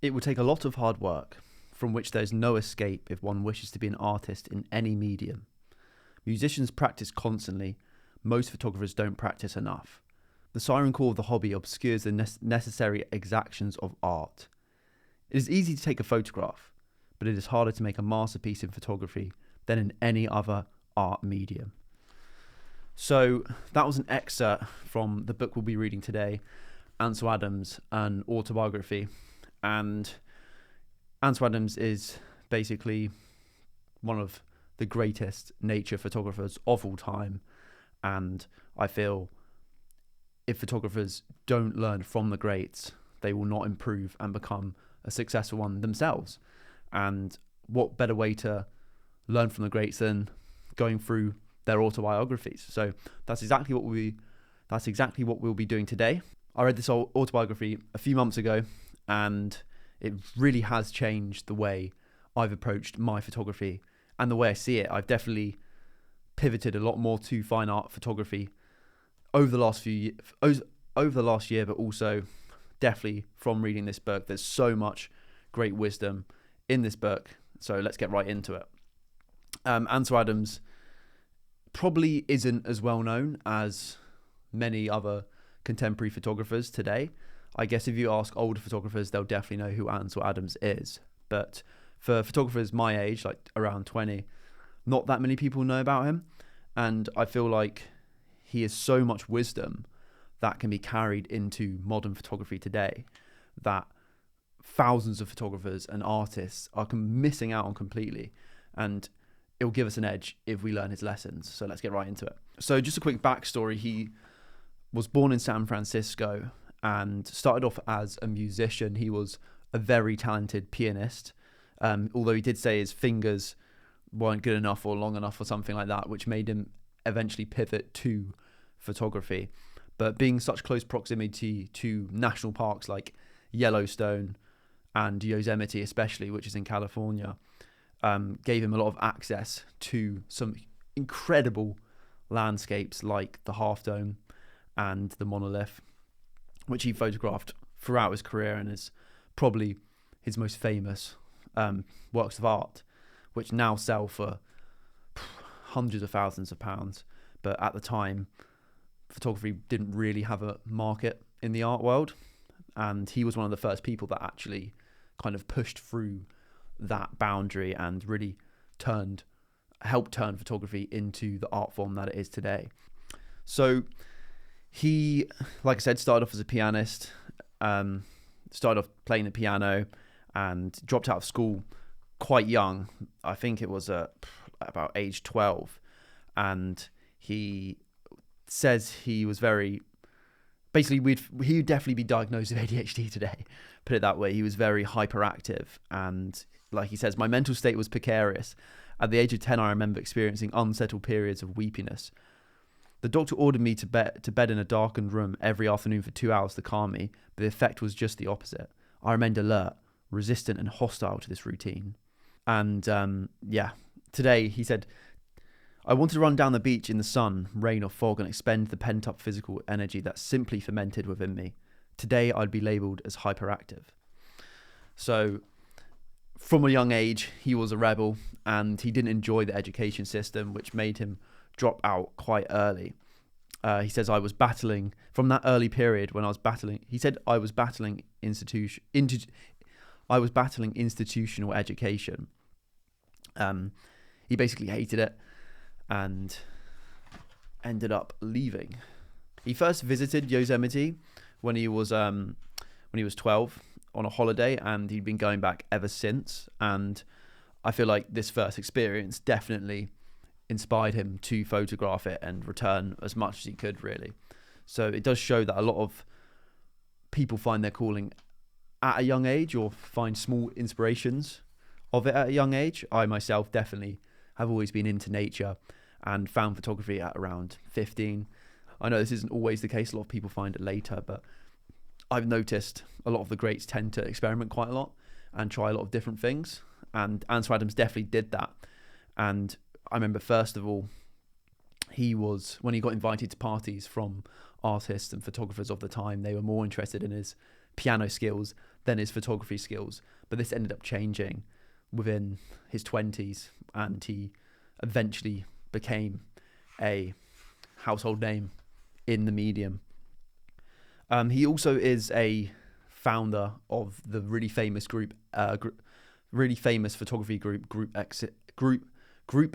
It would take a lot of hard work, from which there's no escape if one wishes to be an artist in any medium. Musicians practice constantly, most photographers don't practice enough. The siren call of the hobby obscures the necessary exactions of art. It is easy to take a photograph, but it is harder to make a masterpiece in photography than in any other art medium. So that was an excerpt from the book we'll be reading today, Ansel Adams, an Autobiography. And Ansel Adams is basically one of the greatest nature photographers of all time. And I feel if photographers don't learn from the greats, they will not improve and become a successful one themselves. And what better way to learn from the greats than going through their autobiographies? So that's exactly what we'll be doing today. I read this autobiography a few months ago, and it really has changed the way I've approached my photography and the way I see it. I've definitely pivoted a lot more to fine art photography over the last year, but also definitely from reading this book. There's so much great wisdom in this book, so let's get right into it. Ansel Adams probably isn't as well known as many other contemporary photographers today. I guess if you ask older photographers, they'll definitely know who Ansel Adams is. But for photographers my age, like around 20, not that many people know about him. And I feel like he has so much wisdom that can be carried into modern photography today that thousands of photographers and artists are missing out on completely. And it'll give us an edge if we learn his lessons. So let's get right into it. So just a quick backstory. He was born in San Francisco and started off as a musician. He was a very talented pianist, although he did say his fingers weren't good enough or long enough or something like that, which made him eventually pivot to photography. But being such close proximity to national parks like Yellowstone and Yosemite especially, which is in California, gave him a lot of access to some incredible landscapes like the Half Dome and the Monolith, which he photographed throughout his career and is probably his most famous works of art, which now sell for hundreds of thousands of pounds. But at the time, photography didn't really have a market in the art world, and he was one of the first people that actually kind of pushed through that boundary and really helped turn photography into the art form that it is today. So he, like I said, started off as a pianist, started off playing the piano and dropped out of school quite young. I think it was about age 12. And he says he was very, basically he'd definitely be diagnosed with ADHD today, put it that way. He was very hyperactive, and like he says, my mental state was precarious. At the age of 10, I remember experiencing unsettled periods of weepiness. The doctor ordered me to bed in a darkened room every afternoon for 2 hours to calm me, but the effect was just the opposite. I remained alert, resistant and hostile to this routine. And today he said, I wanted to run down the beach in the sun, rain or fog and expend the pent-up physical energy that simply fermented within me. Today I'd be labelled as hyperactive. So from a young age, he was a rebel and he didn't enjoy the education system, which made him drop out quite early. He says, I was battling from that early period when I was battling. He said, I was battling institutional education. He basically hated it and ended up leaving. He first visited Yosemite when he was 12 on a holiday, and he'd been going back ever since. And I feel like this first experience definitely inspired him to photograph it and return as much as he could, really. So it does show that a lot of people find their calling at a young age or find small inspirations of it at a young age. I myself definitely have always been into nature and found photography at around 15. I know this isn't always the case. A lot of people find it later, but I've noticed a lot of the greats tend to experiment quite a lot and try a lot of different things. And Ansel Adams definitely did that. And I remember, first of all, when he got invited to parties from artists and photographers of the time, they were more interested in his piano skills than his photography skills. But this ended up changing within his 20s, and he eventually became a household name in the medium. He also is a founder of the really famous photography group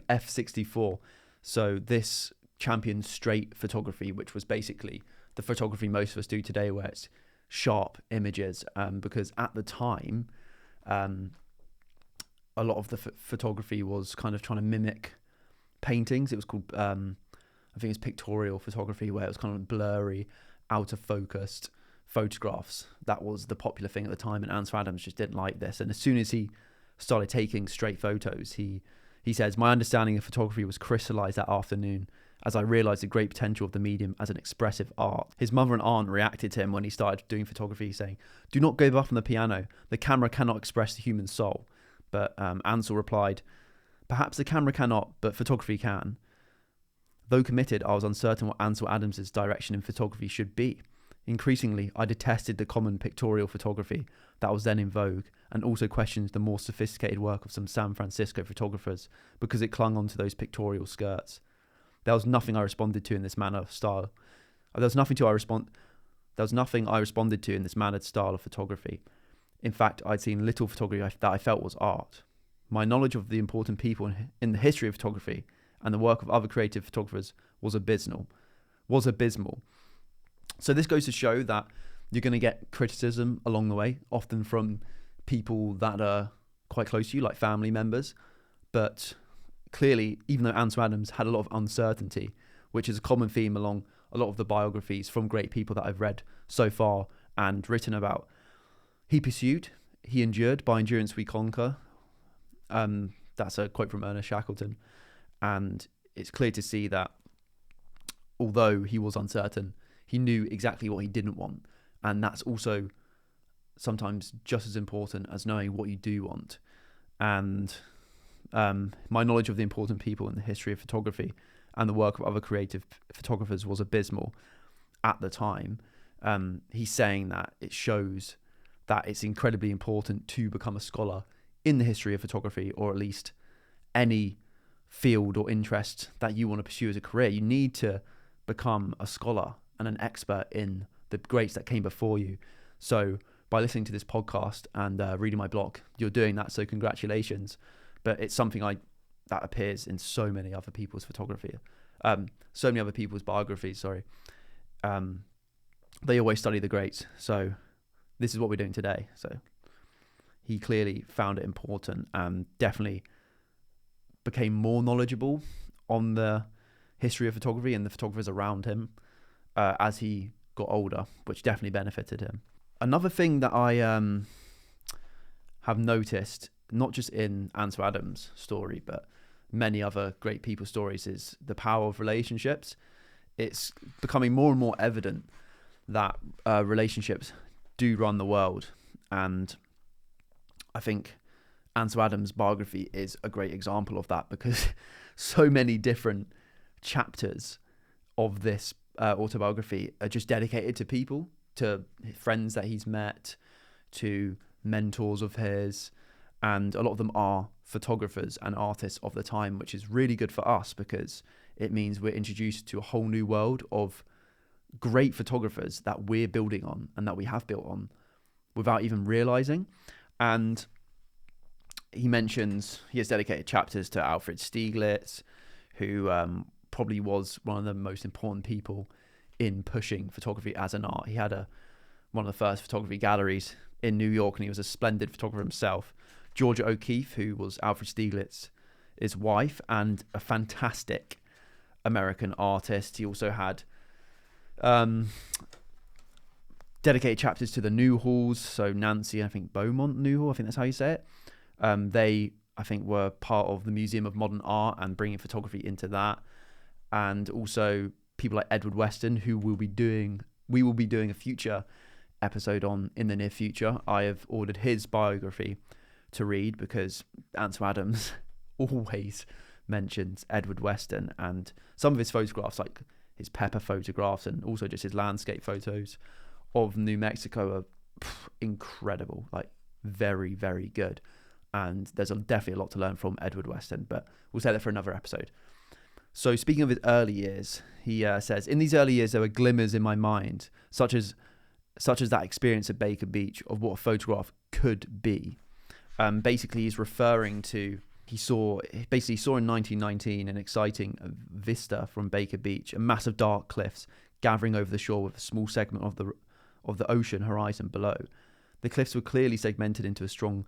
F64. So this championed straight photography, which was basically the photography most of us do today, where it's sharp images. Because at the time, a lot of the photography was kind of trying to mimic paintings. It was called, I think it's pictorial photography, where it was kind of blurry, out of focused photographs. That was the popular thing at the time, and Ansel Adams just didn't like this. And as soon as he started taking straight photos, he says, "My understanding of photography was crystallized that afternoon as I realized the great potential of the medium as an expressive art." His mother and aunt reacted to him when he started doing photography, saying, "Do not give up on the piano. The camera cannot express the human soul." But Ansel replied, "Perhaps the camera cannot, but photography can." Though committed, I was uncertain what Ansel Adams' direction in photography should be. Increasingly, I detested the common pictorial photography that was then in vogue, and also questioned the more sophisticated work of some San Francisco photographers because it clung onto those pictorial skirts. There was nothing I responded to in this manner of style. There was nothing I responded to in this mannered style of photography. In fact, I'd seen little photography that I felt was art. My knowledge of the important people in the history of photography and the work of other creative photographers was abysmal. So this goes to show that you're going to get criticism along the way, often from people that are quite close to you, like family members. But clearly, even though Ansel Adams had a lot of uncertainty, which is a common theme along a lot of the biographies from great people that I've read so far and written about, he pursued, he endured, by endurance we conquer. That's a quote from Ernest Shackleton. And it's clear to see that although he was uncertain, he knew exactly what he didn't want. And that's also sometimes just as important as knowing what you do want. And my knowledge of the important people in the history of photography and the work of other creative photographers was abysmal at the time. He's saying that it shows that it's incredibly important to become a scholar in the history of photography, or at least any field or interest that you want to pursue as a career. You need to become a scholar and an expert in the greats that came before you. So by listening to this podcast and reading my blog, you're doing that, so congratulations. But it's something that appears in so many other people's photography, so many other people's biographies, they always study the greats. So this is what we're doing today. So he clearly found it important and definitely became more knowledgeable on the history of photography and the photographers around him as he got older, which definitely benefited him. Another thing that I have noticed, not just in Ansel Adams' story, but many other great people's stories, is the power of relationships. It's becoming more and more evident that relationships do run the world. And I think Ansel Adams' biography is a great example of that, because so many different chapters of this autobiography are just dedicated to people, to friends that he's met, to mentors of his, and a lot of them are photographers and artists of the time, which is really good for us because it means we're introduced to a whole new world of great photographers that we're building on and that we have built on without even realizing. And he mentions he has dedicated chapters to Alfred Stieglitz, who probably was one of the most important people in pushing photography as an art. He had one of the first photography galleries in New York, and he was a splendid photographer himself. Georgia O'Keeffe, who was Alfred Stieglitz's wife and a fantastic American artist. He also had dedicated chapters to the Newhalls, so Nancy, I think Beaumont Newhall, I think that's how you say it. They, I think, were part of the Museum of Modern Art and bringing photography into that. And also people like Edward Weston, who we will be doing a future episode on in the near future. I have ordered his biography to read because Ansel Adams always mentions Edward Weston, and some of his photographs, like his pepper photographs and also just his landscape photos of New Mexico, are incredible, like very, very good. And there's definitely a lot to learn from Edward Weston, but we'll say that for another episode. So speaking of his early years, he says, in these early years, there were glimmers in my mind, such as that experience at Baker Beach of what a photograph could be. Basically, he's referring to, he saw in 1919 an exciting vista from Baker Beach, a mass of dark cliffs gathering over the shore with a small segment of the ocean horizon below. The cliffs were clearly segmented into strong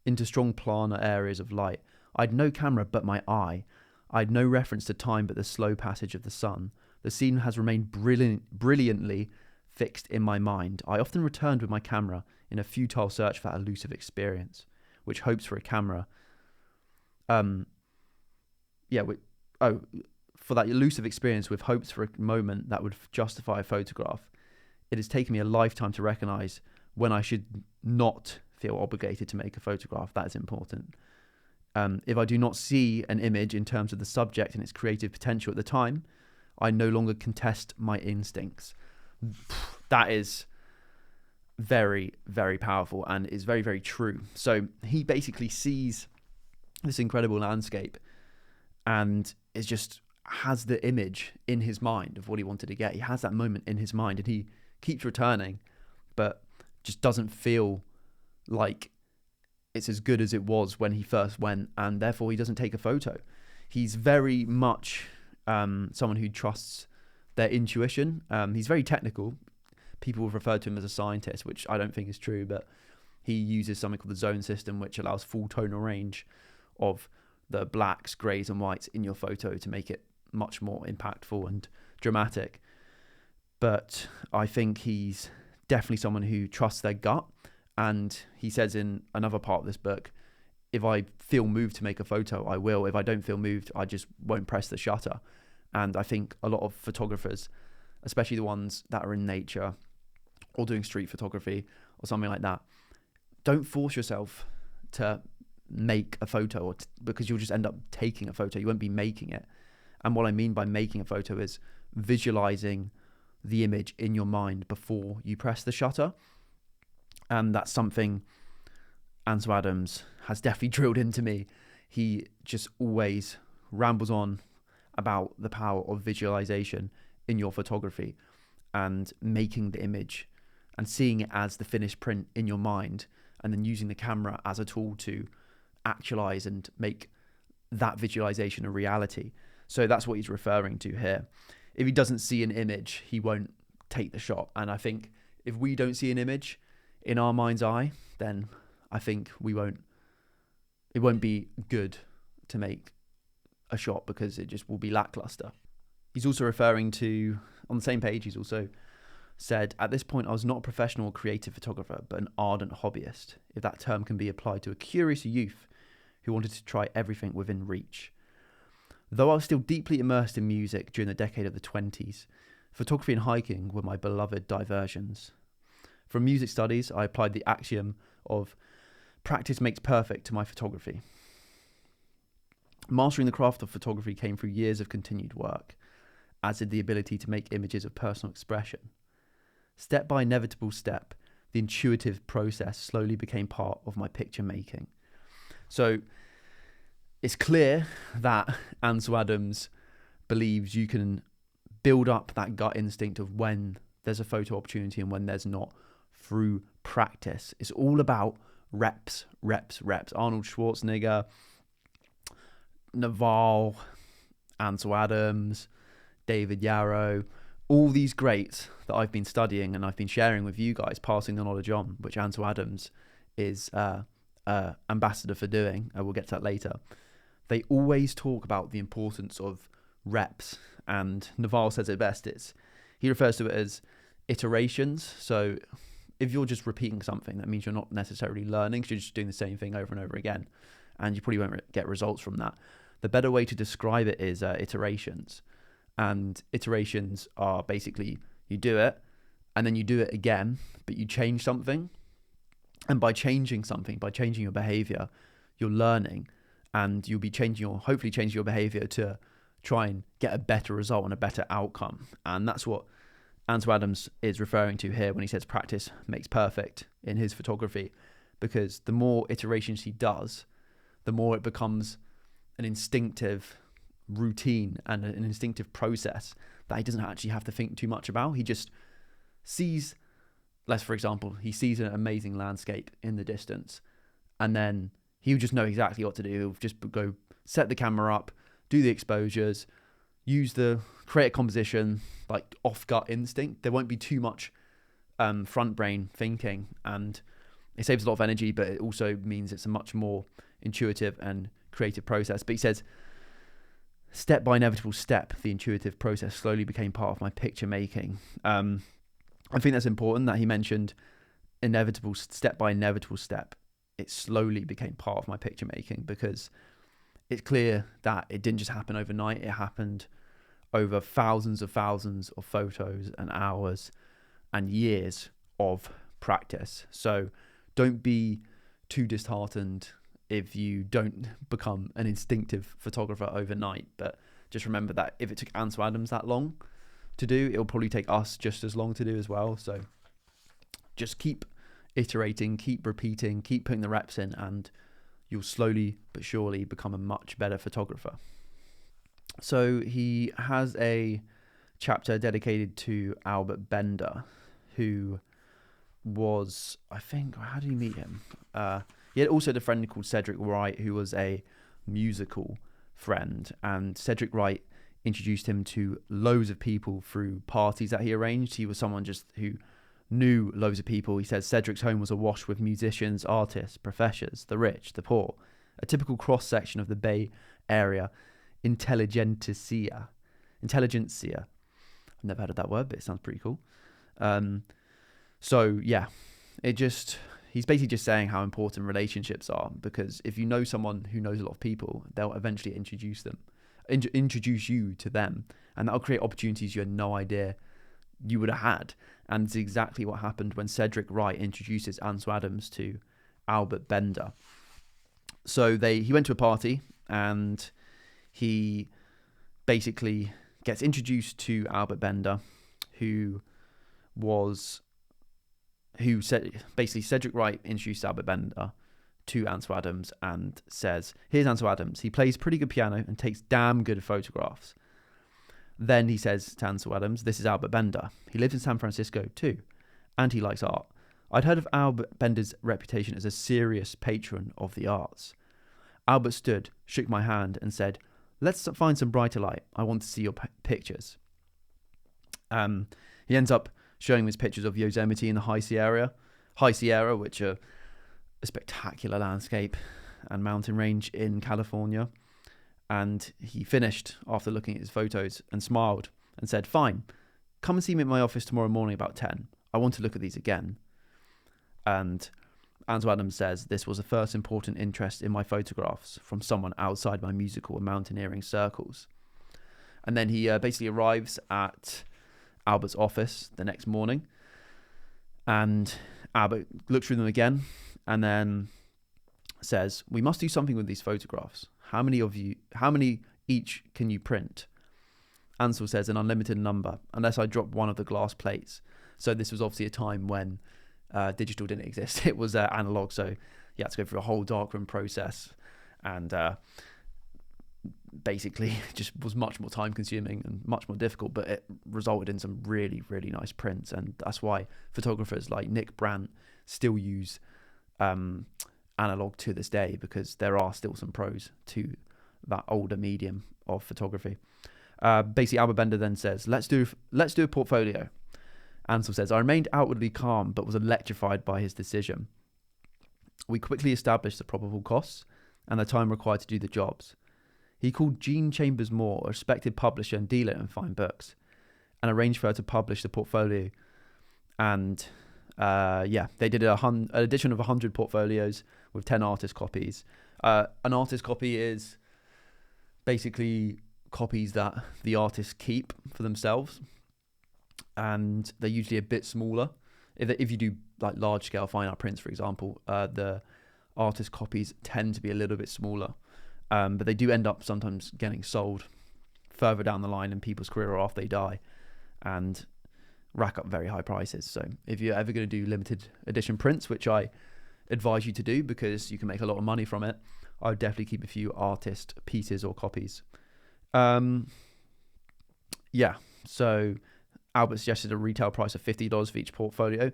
planar areas of light. I had no camera but my eye. I had no reference to time but the slow passage of the sun. The scene has remained brilliantly fixed in my mind. I often returned with my camera in a futile search for that elusive experience, which hopes for a camera. For that elusive experience with hopes for a moment that would justify a photograph. It has taken me a lifetime to recognize when I should not feel obligated to make a photograph. That is important. If I do not see an image in terms of the subject and its creative potential at the time, I no longer contest my instincts. That is very, very powerful and is very, very true. So he basically sees this incredible landscape and has the image in his mind of what he wanted to get. He has that moment in his mind and he keeps returning, but just doesn't feel like it's as good as it was when he first went, and therefore he doesn't take a photo. He's very much someone who trusts their intuition. He's very technical. People have referred to him as a scientist, which I don't think is true, but he uses something called the zone system, which allows full tonal range of the blacks, greys and whites in your photo to make it much more impactful and dramatic. But I think he's definitely someone who trusts their gut. And he says in another part of this book, if I feel moved to make a photo, I will. If I don't feel moved, I just won't press the shutter. And I think a lot of photographers, especially the ones that are in nature or doing street photography or something like that, don't force yourself to make a photo because you'll just end up taking a photo. You won't be making it. And what I mean by making a photo is visualizing the image in your mind before you press the shutter. And that's something Ansel Adams has definitely drilled into me. He just always rambles on about the power of visualization in your photography and making the image and seeing it as the finished print in your mind, and then using the camera as a tool to actualize and make that visualization a reality. So that's what he's referring to here. If he doesn't see an image, he won't take the shot. And I think if we don't see an image in our mind's eye, then I think it won't be good to make a shot because it just will be lackluster. He's also referring to, on the same page, he's also said, at this point I was not a professional or creative photographer, but an ardent hobbyist, if that term can be applied to a curious youth who wanted to try everything within reach. Though I was still deeply immersed in music during the decade of the 20s, photography and hiking were my beloved diversions. From music studies, I applied the axiom of practice makes perfect to my photography. Mastering the craft of photography came through years of continued work, as did the ability to make images of personal expression. Step by inevitable step, the intuitive process slowly became part of my picture making. So it's clear that Ansel Adams believes you can build up that gut instinct of when there's a photo opportunity and when there's not through practice. It's all about reps, reps, reps. Arnold Schwarzenegger, Naval, Ansel Adams, David Yarrow, all these greats that I've been studying and I've been sharing with you guys, passing the knowledge on, which Ansel Adams is ambassador for doing. We'll get to that later. They always talk about the importance of reps, and Naval says it best. He refers to it as iterations. So if you're just repeating something, that means you're not necessarily learning, so you're just doing the same thing over and over again, and you probably won't get results from that. The better way to describe it is iterations. And iterations are basically you do it and then you do it again, but you change something. And by changing something, by changing your behavior, you're learning, and you'll be hopefully changing your behavior to try and get a better result and a better outcome. And that's what Ansel Adams is referring to here when he says practice makes perfect in his photography, because the more iterations he does, the more it becomes an instinctive routine and an instinctive process that he doesn't actually have to think too much about. He just sees, for example, he sees an amazing landscape in the distance, and then he'll just know exactly what to do. He'll just go set the camera up, do the exposures, create a composition like off gut instinct. There won't be too much front brain thinking, and it saves a lot of energy, but it also means it's a much more intuitive and creative process. But he says, step by inevitable step, the intuitive process slowly became part of my picture making. I think that's important that he mentioned inevitable step by inevitable step. It slowly became part of my picture making, because it's clear that it didn't just happen overnight. It happened over thousands of photos and hours and years of practice. So don't be too disheartened if you don't become an instinctive photographer overnight. But just remember that if it took Ansel Adams that long to do, it'll probably take us just as long to do as well. So just keep iterating, keep repeating, keep putting the reps in, and you'll slowly but surely become a much better photographer. So he has a chapter dedicated to Albert Bender, who was, I think, how did he meet him? He had also a friend called Cedric Wright, who was a musical friend, and Cedric Wright introduced him to loads of people through parties that he arranged. He was someone just who knew loads of people. He says Cedric's home was awash with musicians, artists, professors, the rich, the poor, a typical cross-section of the Bay Area intelligentsia. I've never heard of that word, but it sounds pretty cool. So yeah, he's basically just saying how important relationships are, because if you know someone who knows a lot of people, they'll eventually introduce you to them, and that'll create opportunities you had no idea you would have had. And it's exactly what happened when Cedric Wright introduces Ansel Adams to Albert Bender. So he went to a party, and he basically gets introduced to Albert Bender, basically Cedric Wright introduced Albert Bender to Ansel Adams and says, here's Ansel Adams. He plays pretty good piano and takes damn good photographs. Then he says to Ansel Adams, this is Albert Bender. He lives in San Francisco too, and he likes art. I'd heard of Albert Bender's reputation as a serious patron of the arts. Albert stood, shook my hand, and said, let's find some brighter light. I want to see your pictures. He ends up showing his pictures of Yosemite in the High Sierra, which are a spectacular landscape and mountain range in California. And he finished after looking at his photos and smiled and said, fine, come and see me at my office tomorrow morning about 10. I want to look at these again. And Ansel Adams says, this was the first important interest in my photographs from someone outside my musical and mountaineering circles. And then he basically arrives at Albert's office the next morning, and Albert looks through them again and then says, we must do something with these photographs. How many each can you print? Ansel says, an unlimited number, unless I drop one of the glass plates. So this was obviously a time when digital didn't exist. It was analog, so you had to go through a whole darkroom process, and basically just was much more time consuming and much more difficult, but it resulted in some really, really nice prints. And that's why photographers like Nick Brandt still use analog to this day, because there are still some pros to that older medium of photography. Basically, Albert Bender then says, let's do a portfolio. Ansel says, I remained outwardly calm, but was electrified by his decision. We quickly established the probable costs and the time required to do the jobs. He called Jean Chambers Moore, a respected publisher and dealer in fine books, and arranged for her to publish the portfolio. And they did an edition of 100 portfolios with 10 artist copies. An artist copy is basically copies that the artists keep for themselves, and they're usually a bit smaller. If you do like large scale fine art prints, for example, the artist copies tend to be a little bit smaller, but they do end up sometimes getting sold further down the line in people's career or after they die. And rack up very high prices. So if you're ever going to do limited edition prints, which I advise you to do because you can make a lot of money from it, I would definitely keep a few artist pieces or copies. So Albert suggested a retail price of $50 for each portfolio.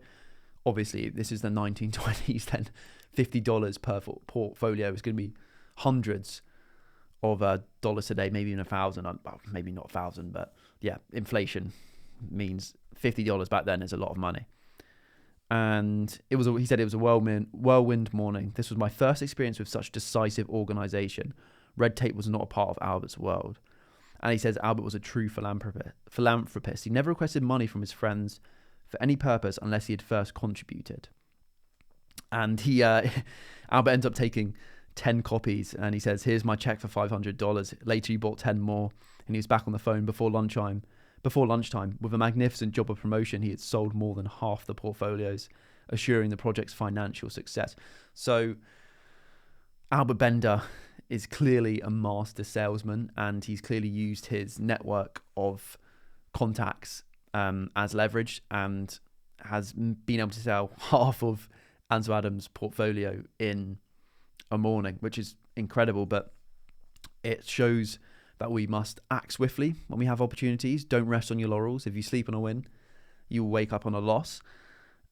Obviously, this is the 1920s, then $50 per portfolio is going to be hundreds of dollars today, maybe even 1,000. Well, maybe not 1,000, but yeah, inflation means $50 back then is a lot of money. And he said it was a whirlwind morning. This was my first experience with such decisive organization. Red tape was not a part of Albert's world. And he says Albert was a true philanthropist. He never requested money from his friends for any purpose unless he had first contributed. And Albert ends up taking 10 copies, and he says, "Here's my check for $500. Later, he bought 10 more, and he was back on the phone before lunchtime. With a magnificent job of promotion, he had sold more than half the portfolios, assuring the project's financial success." So Albert Bender is clearly a master salesman, and he's clearly used his network of contacts as leverage, and has been able to sell half of Ansel Adams' portfolio in a morning, which is incredible. But it shows that we must act swiftly when we have opportunities. Don't rest on your laurels. If you sleep on a win, you will wake up on a loss.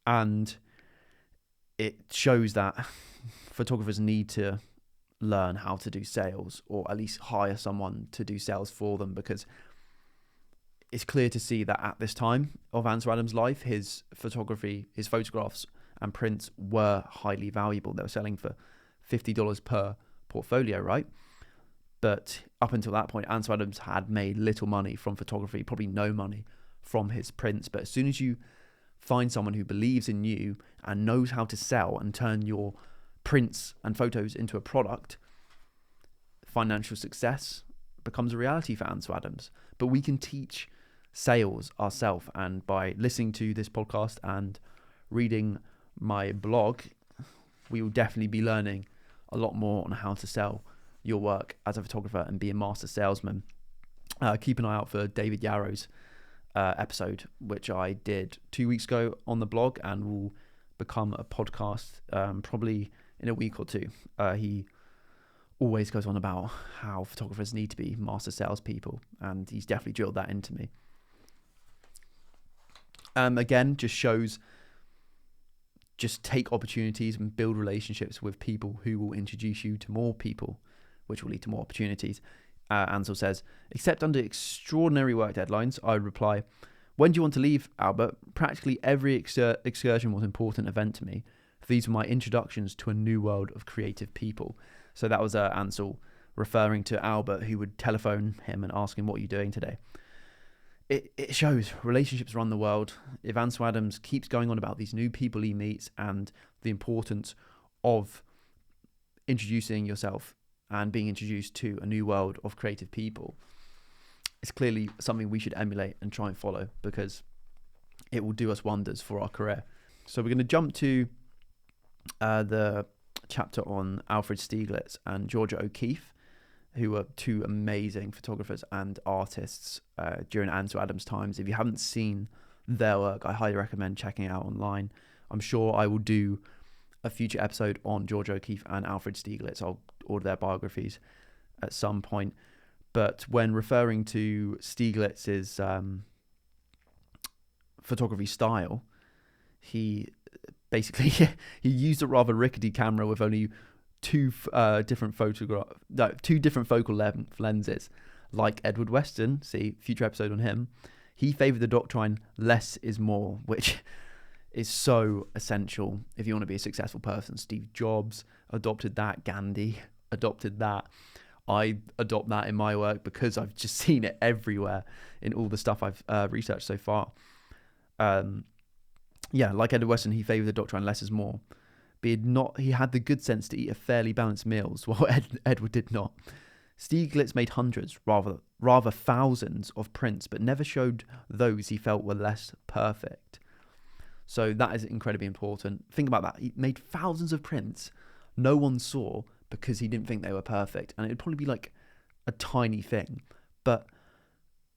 And it shows that photographers need to learn how to do sales, or at least hire someone to do sales for them, because it's clear to see that at this time of Ansel Adams' life, his photographs and prints were highly valuable. They were selling for $50 per portfolio, right? But up until that point, Ansel Adams had made little money from photography, probably no money from his prints. But as soon as you find someone who believes in you and knows how to sell and turn your prints and photos into a product, financial success becomes a reality for Ansel Adams. But we can teach sales ourselves, and by listening to this podcast and reading my blog, we will definitely be learning a lot more on how to sell your work as a photographer and be a master salesman. Keep an eye out for David Yarrow's episode, which I did 2 weeks ago on the blog, and will become a podcast probably in a week or two. He always goes on about how photographers need to be master salespeople, and he's definitely drilled that into me. Again, just take opportunities and build relationships with people who will introduce you to more people, which will lead to more opportunities. Ansel says, "Except under extraordinary work deadlines, I would reply, 'When do you want to leave, Albert?' Practically every excursion was an important event to me. These were my introductions to a new world of creative people." So that was Ansel referring to Albert, who would telephone him and ask him, "What are you doing today?" It shows relationships run the world. If Ansel Adams keeps going on about these new people he meets and the importance of introducing yourself and being introduced to a new world of creative people, it's clearly something we should emulate and try and follow, because it will do us wonders for our career. So we're going to jump to the chapter on Alfred Stieglitz and Georgia O'Keeffe, who were two amazing photographers and artists during Ansel Adams' times. If you haven't seen their work, I highly recommend checking it out online. I'm sure I will do a future episode on Georgia O'Keeffe and Alfred Stieglitz. I'll order their biographies at some point. But when referring to Stieglitz's photography style, he basically he used a rather rickety camera with only two different focal length lenses. Like Edward Weston, see future episode on him, he favoured the doctrine less is more, which is so essential if you want to be a successful person. Steve Jobs adopted that. Gandhi adopted that. I adopt that in my work because I've just seen it everywhere in all the stuff I've researched so far. Like Edward Weston, he favoured the doctrine less is more. But he had the good sense to eat a fairly balanced meals, while Edward did not. Stieglitz made hundreds, rather thousands of prints, but never showed those he felt were less perfect. So that is incredibly important. Think about that. He made thousands of prints no one saw because he didn't think they were perfect. And it'd probably be like a tiny thing. But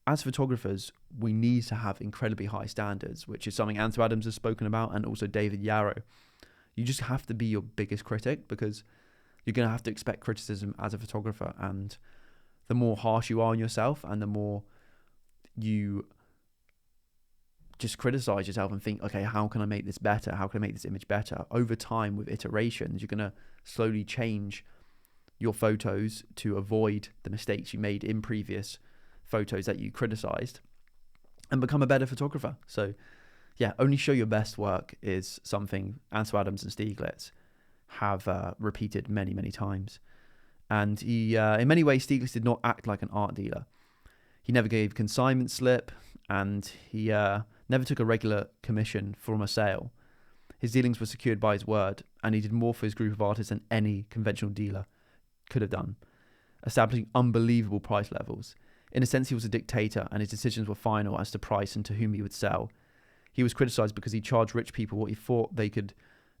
as photographers, we need to have incredibly high standards, which is something Ansel Adams has spoken about, and also David Yarrow. You just have to be your biggest critic, because you're going to have to expect criticism as a photographer. And the more harsh you are on yourself, and the more you just criticize yourself and think, okay, how can I make this better? How can I make this image better? Over time, with iterations, you're going to slowly change your photos to avoid the mistakes you made in previous photos that you criticized, and become a better photographer. So yeah, only show your best work is something Ansel Adams and Stieglitz have repeated many, many times. And he, in many ways, Stieglitz did not act like an art dealer. He never gave consignment slip, and he never took a regular commission from a sale. His dealings were secured by his word, and he did more for his group of artists than any conventional dealer could have done, establishing unbelievable price levels. In a sense, he was a dictator, and his decisions were final as to price and to whom he would sell. He was criticized because he charged rich people what he thought they could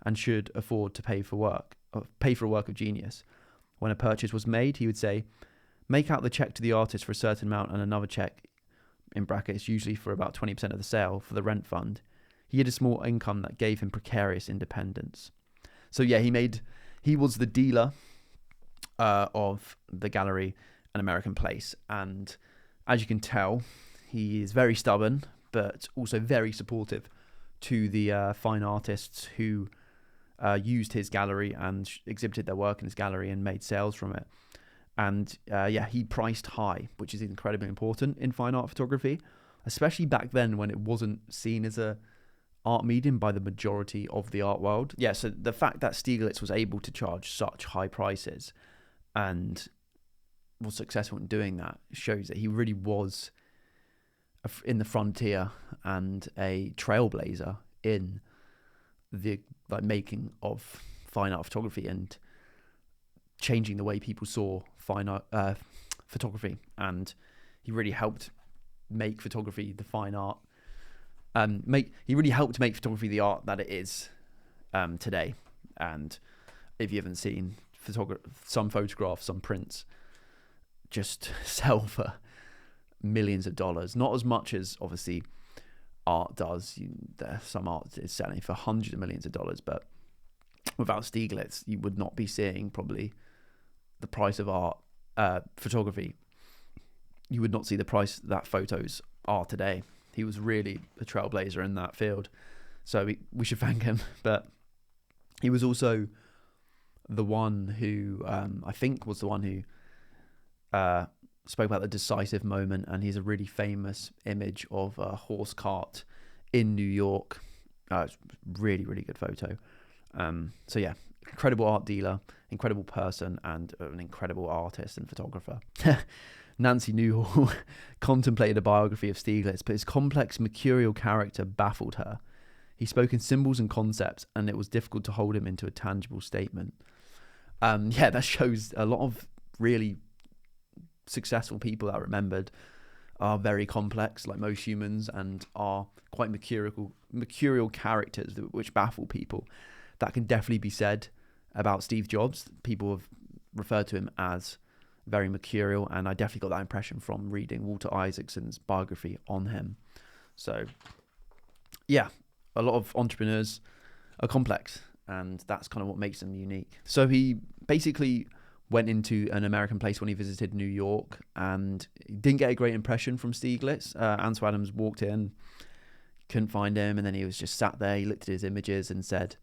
and should afford to pay for a work of genius. When a purchase was made, he would say, make out the check to the artist for a certain amount and another check, in brackets, usually for about 20% of the sale, for the rent fund. He had a small income that gave him precarious independence. So yeah, he was the dealer of the gallery An American Place. And as you can tell, he is very stubborn, but also very supportive to the fine artists who used his gallery and exhibited their work in his gallery and made sales from it. And he priced high, which is incredibly important in fine art photography, especially back then when it wasn't seen as a art medium by the majority of the art world. Yeah, so the fact that Stieglitz was able to charge such high prices and was successful in doing that shows that he really was in the frontier and a trailblazer in the making of fine art photography and changing the way people saw fine art photography. And he really helped make photography the fine art. He really helped make photography the art that it is today. And if you haven't seen some photographs, some prints just sell for millions of dollars. Not as much as obviously art does. Some art is selling for hundreds of millions of dollars, but without Stieglitz, you would not be seeing probably the price of art photography. You would not see the price that photos are today. He was really a trailblazer in that field, so we should thank him. But he was also the one who I think was the one who spoke about the decisive moment, and he's a really famous image of a horse cart in New York. It's really, really good photo. So yeah, incredible art dealer, incredible person, and an incredible artist and photographer. Nancy Newhall contemplated a biography of Stieglitz, but his complex, mercurial character baffled her. He spoke in symbols and concepts, and it was difficult to hold him into a tangible statement. That shows a lot of really successful people that are remembered are very complex, like most humans, and are quite mercurial characters which baffle people. That can definitely be said about Steve Jobs. People have referred to him as very mercurial, and I definitely got that impression from reading Walter Isaacson's biography on him. So yeah, a lot of entrepreneurs are complex, and that's kind of what makes them unique. So he basically went into An American Place when he visited New York, and he didn't get a great impression from Stieglitz. Ansel Adams walked in, couldn't find him, and then he was just sat there. He looked at his images and said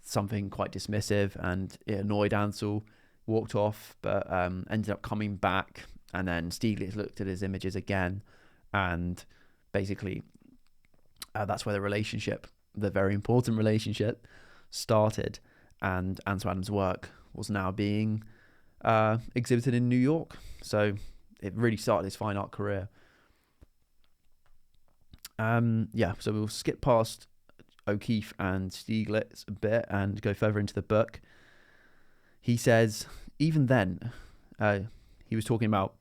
something quite dismissive, and it annoyed Ansel. Walked off, but ended up coming back, and then Stieglitz looked at his images again, and basically that's where the very important relationship started, and Ansel Adams' work was now being exhibited in New York. So it really started his fine art career. So we'll skip past O'Keeffe and Stieglitz a bit and go further into the book. He says, even then, he was talking about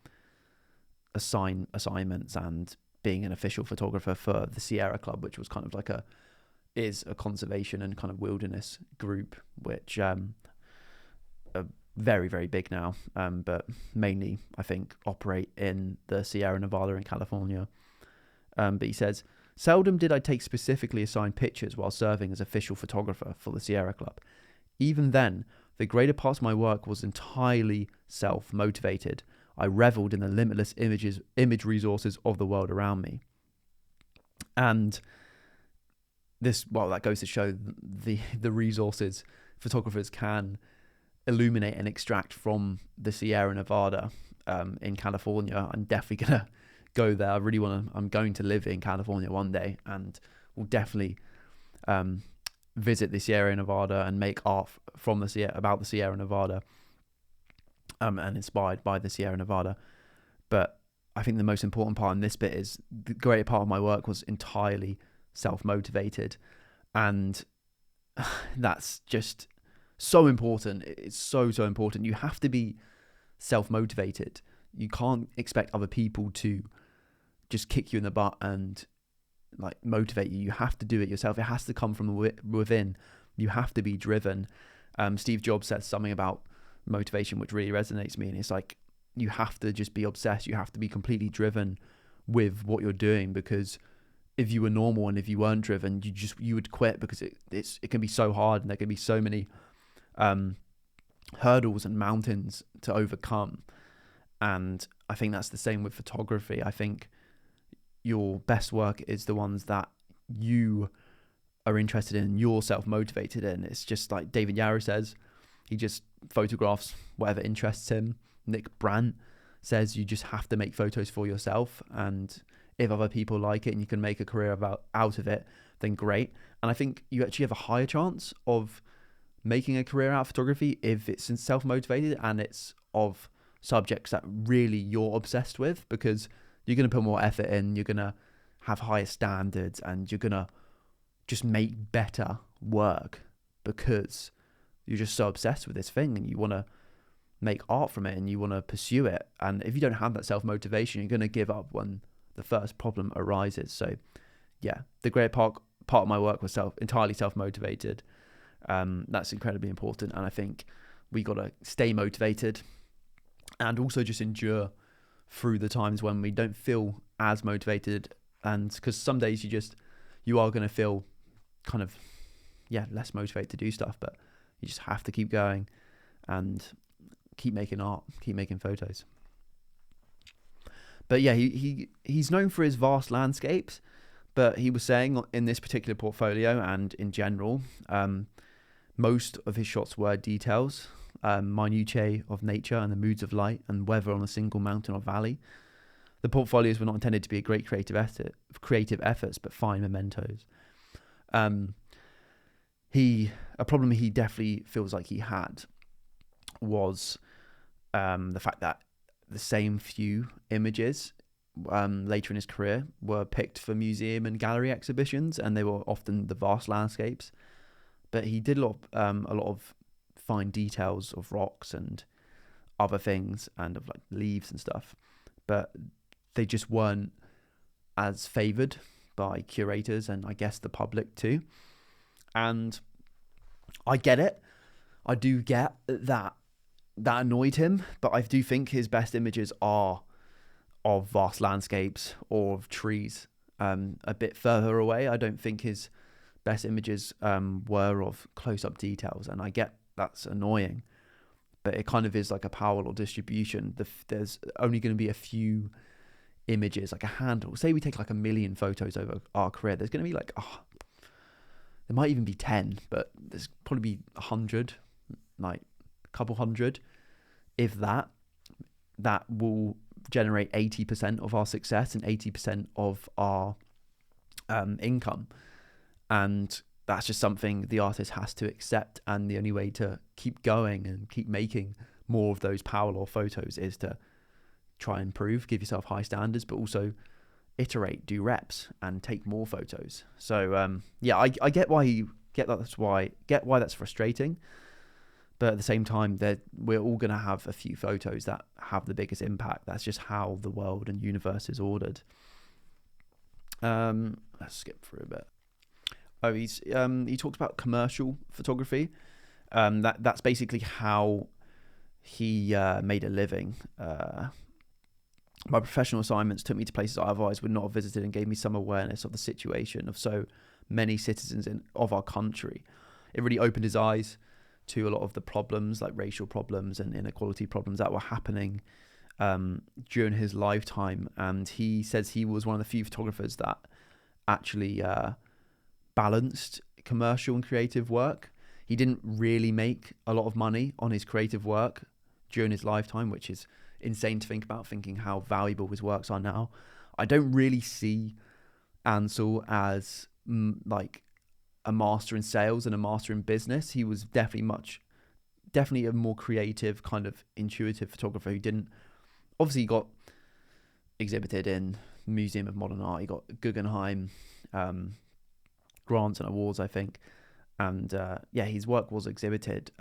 assignments and being an official photographer for the Sierra Club, which was kind of like is a conservation and kind of wilderness group, which very, very big now, but mainly, I think, operate in the Sierra Nevada in California. But he says, seldom did I take specifically assigned pictures while serving as official photographer for the Sierra Club. Even then, the greater part of my work was entirely self-motivated. I reveled in the limitless image resources of the world around me. And this, well, that goes to show the resources photographers can illuminate and extract from the Sierra Nevada in California. I'm definitely going to go there. I'm going to live in California one day, and will definitely visit the Sierra Nevada and make art from about the Sierra Nevada, and inspired by the Sierra Nevada. But I think the most important part in this bit is the greater part of my work was entirely self-motivated, and that's just so important. It's so important. You have to be self-motivated. You can't expect other people to just kick you in the butt and like motivate you. You have to do it yourself. It has to come from within. You have to be driven. Steve Jobs said something about motivation which really resonates with me, and it's like, you have to just be obsessed. You have to be completely driven with what you're doing, because if you were normal and if you weren't driven, you would quit, because it can be so hard, and there can be so many hurdles and mountains to overcome. And I think that's the same with photography. I think your best work is the ones that you are interested in, you're self-motivated in. It's just like David Yarrow says, he just photographs whatever interests him. Nick Brandt says you just have to make photos for yourself, and if other people like it and you can make a career out of it, then great. And I think you actually have a higher chance of making a career out of photography if it's self-motivated and it's of subjects that really you're obsessed with, because you're going to put more effort in, you're going to have higher standards, and you're going to just make better work because you're just so obsessed with this thing and you want to make art from it and you want to pursue it. And if you don't have that self-motivation, you're going to give up when the first problem arises. So yeah, the great part of my work was entirely self-motivated. That's incredibly important, and I think we got to stay motivated and also just endure through the times when we don't feel as motivated, and because some days you are going to feel kind of less motivated to do stuff, but you just have to keep going and keep making art, keep making photos. But yeah, he's known for his vast landscapes, but he was saying in this particular portfolio and in general, most of his shots were details, minutiae of nature and the moods of light and weather on a single mountain or valley. The portfolios were not intended to be a great creative efforts, but fine mementos. A problem he definitely feels like he had was the fact that the same few images later in his career were picked for museum and gallery exhibitions, and they were often the vast landscapes. But he did a lot of fine details of rocks and other things and of like leaves and stuff, but they just weren't as favoured by curators and I guess the public too. And I get it. I do get that annoyed him, but I do think his best images are of vast landscapes or of trees a bit further away. I don't think his best images were of close-up details, and I get that's annoying, but it kind of is like a power law distribution. There's only going to be a few images, like a handful. Say we take like 1 million photos over our career, there's going to be like there might even be 10, but there's probably be 100, like a couple hundred, if that will generate 80% of our success and 80% of our income. And that's just something the artist has to accept, and the only way to keep going and keep making more of those power law photos is to try and improve, give yourself high standards, but also iterate, do reps, and take more photos. So I get why that's frustrating, but at the same time, we're all going to have a few photos that have the biggest impact. That's just how the world and universe is ordered. Let's skip through a bit. He talks about commercial photography. That's basically how he made a living. My professional assignments took me to places I otherwise would not have visited and gave me some awareness of the situation of so many citizens of our country. It really opened his eyes to a lot of the problems, like racial problems and inequality problems that were happening during his lifetime. And he says he was one of the few photographers that actually balanced commercial and creative work. He didn't really make a lot of money on his creative work during his lifetime, which is insane to think about, thinking how valuable his works are now. I don't really see Ansel as like a master in sales and a master in business. He was definitely a more creative, kind of intuitive photographer who didn't, obviously he got exhibited in Museum of Modern Art. He got Guggenheim grants and awards, I think, and his work was exhibited.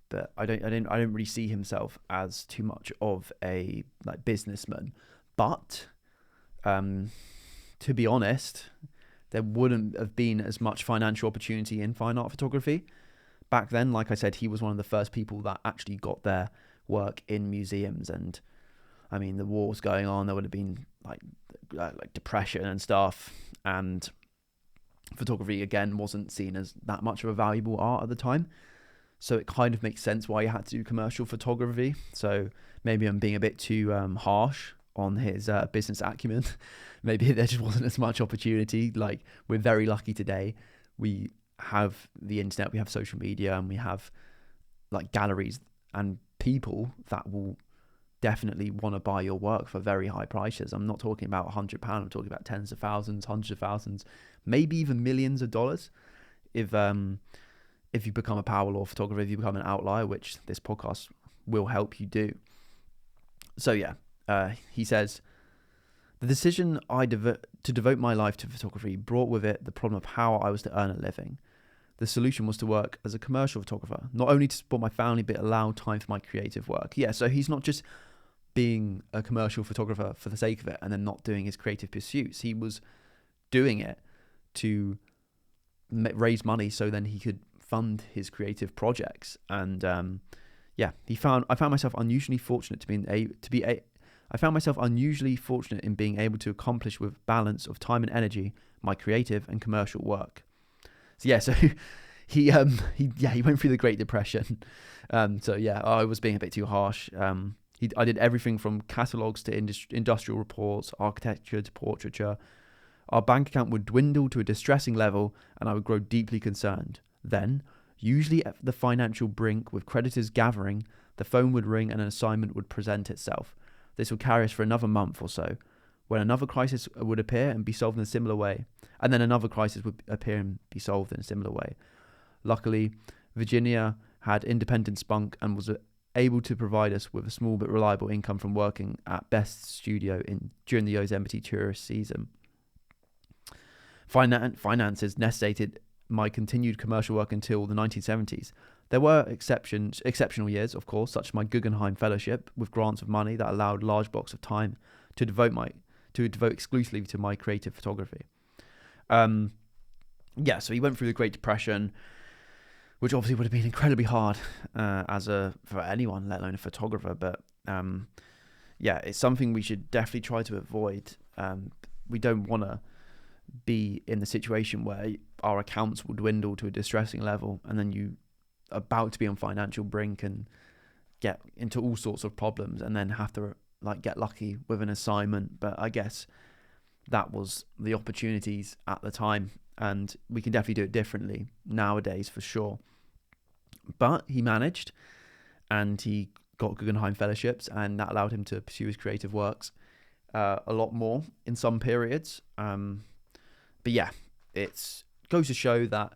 But I don't really see himself as too much of a like businessman. But to be honest, there wouldn't have been as much financial opportunity in fine art photography back then. Like I said, he was one of the first people that actually got their work in museums. And I mean, the war was going on. There would have been like depression and stuff, and photography again wasn't seen as that much of a valuable art at the time. So it kind of makes sense why he had to do commercial photography. So maybe I'm being a bit too harsh on his business acumen. Maybe there just wasn't as much opportunity. Like, we're very lucky today. We have the internet, we have social media, and we have like galleries and people that will definitely want to buy your work for very high prices. I'm not talking about £100. I'm talking about tens of thousands, hundreds of thousands, maybe even millions of dollars. If you become a power law photographer, if you become an outlier, which this podcast will help you do. So he says, the decision to devote my life to photography brought with it the problem of how I was to earn a living. The solution was to work as a commercial photographer, not only to support my family, but allow time for my creative work. Yeah, so he's not just being a commercial photographer for the sake of it and then not doing his creative pursuits. He was doing it to raise money so then he could fund his creative projects. And I found myself unusually fortunate in being able to accomplish with balance of time and energy my creative and commercial work. So he went through the Great Depression. I was being a bit too harsh. I did everything from catalogues to industrial reports, architecture to portraiture. Our bank account would dwindle to a distressing level, and I would grow deeply concerned. Then, usually at the financial brink with creditors gathering, the phone would ring and an assignment would present itself. This would carry us for another month or so, when another crisis would appear and be solved in a similar way, and then another crisis would appear and be solved in a similar way. Luckily, Virginia had independent spunk and was able to provide us with a small but reliable income from working at Best's studio during the Yosemite tourist season. Finances necessitated my continued commercial work until the 1970s. There were exceptional years, of course, such as my Guggenheim Fellowship with grants of money that allowed large blocks of time to devote exclusively to my creative photography. So he went through the Great Depression, which obviously would have been incredibly hard for anyone, let alone a photographer. But it's something we should definitely try to avoid. We don't want to be in the situation where our accounts will dwindle to a distressing level, and then you are about to be on financial brink and get into all sorts of problems, and then have to get lucky with an assignment. But I guess that was the opportunities at the time, and we can definitely do it differently nowadays for sure. But he managed, and he got Guggenheim Fellowships, and that allowed him to pursue his creative works a lot more in some periods. It goes to show that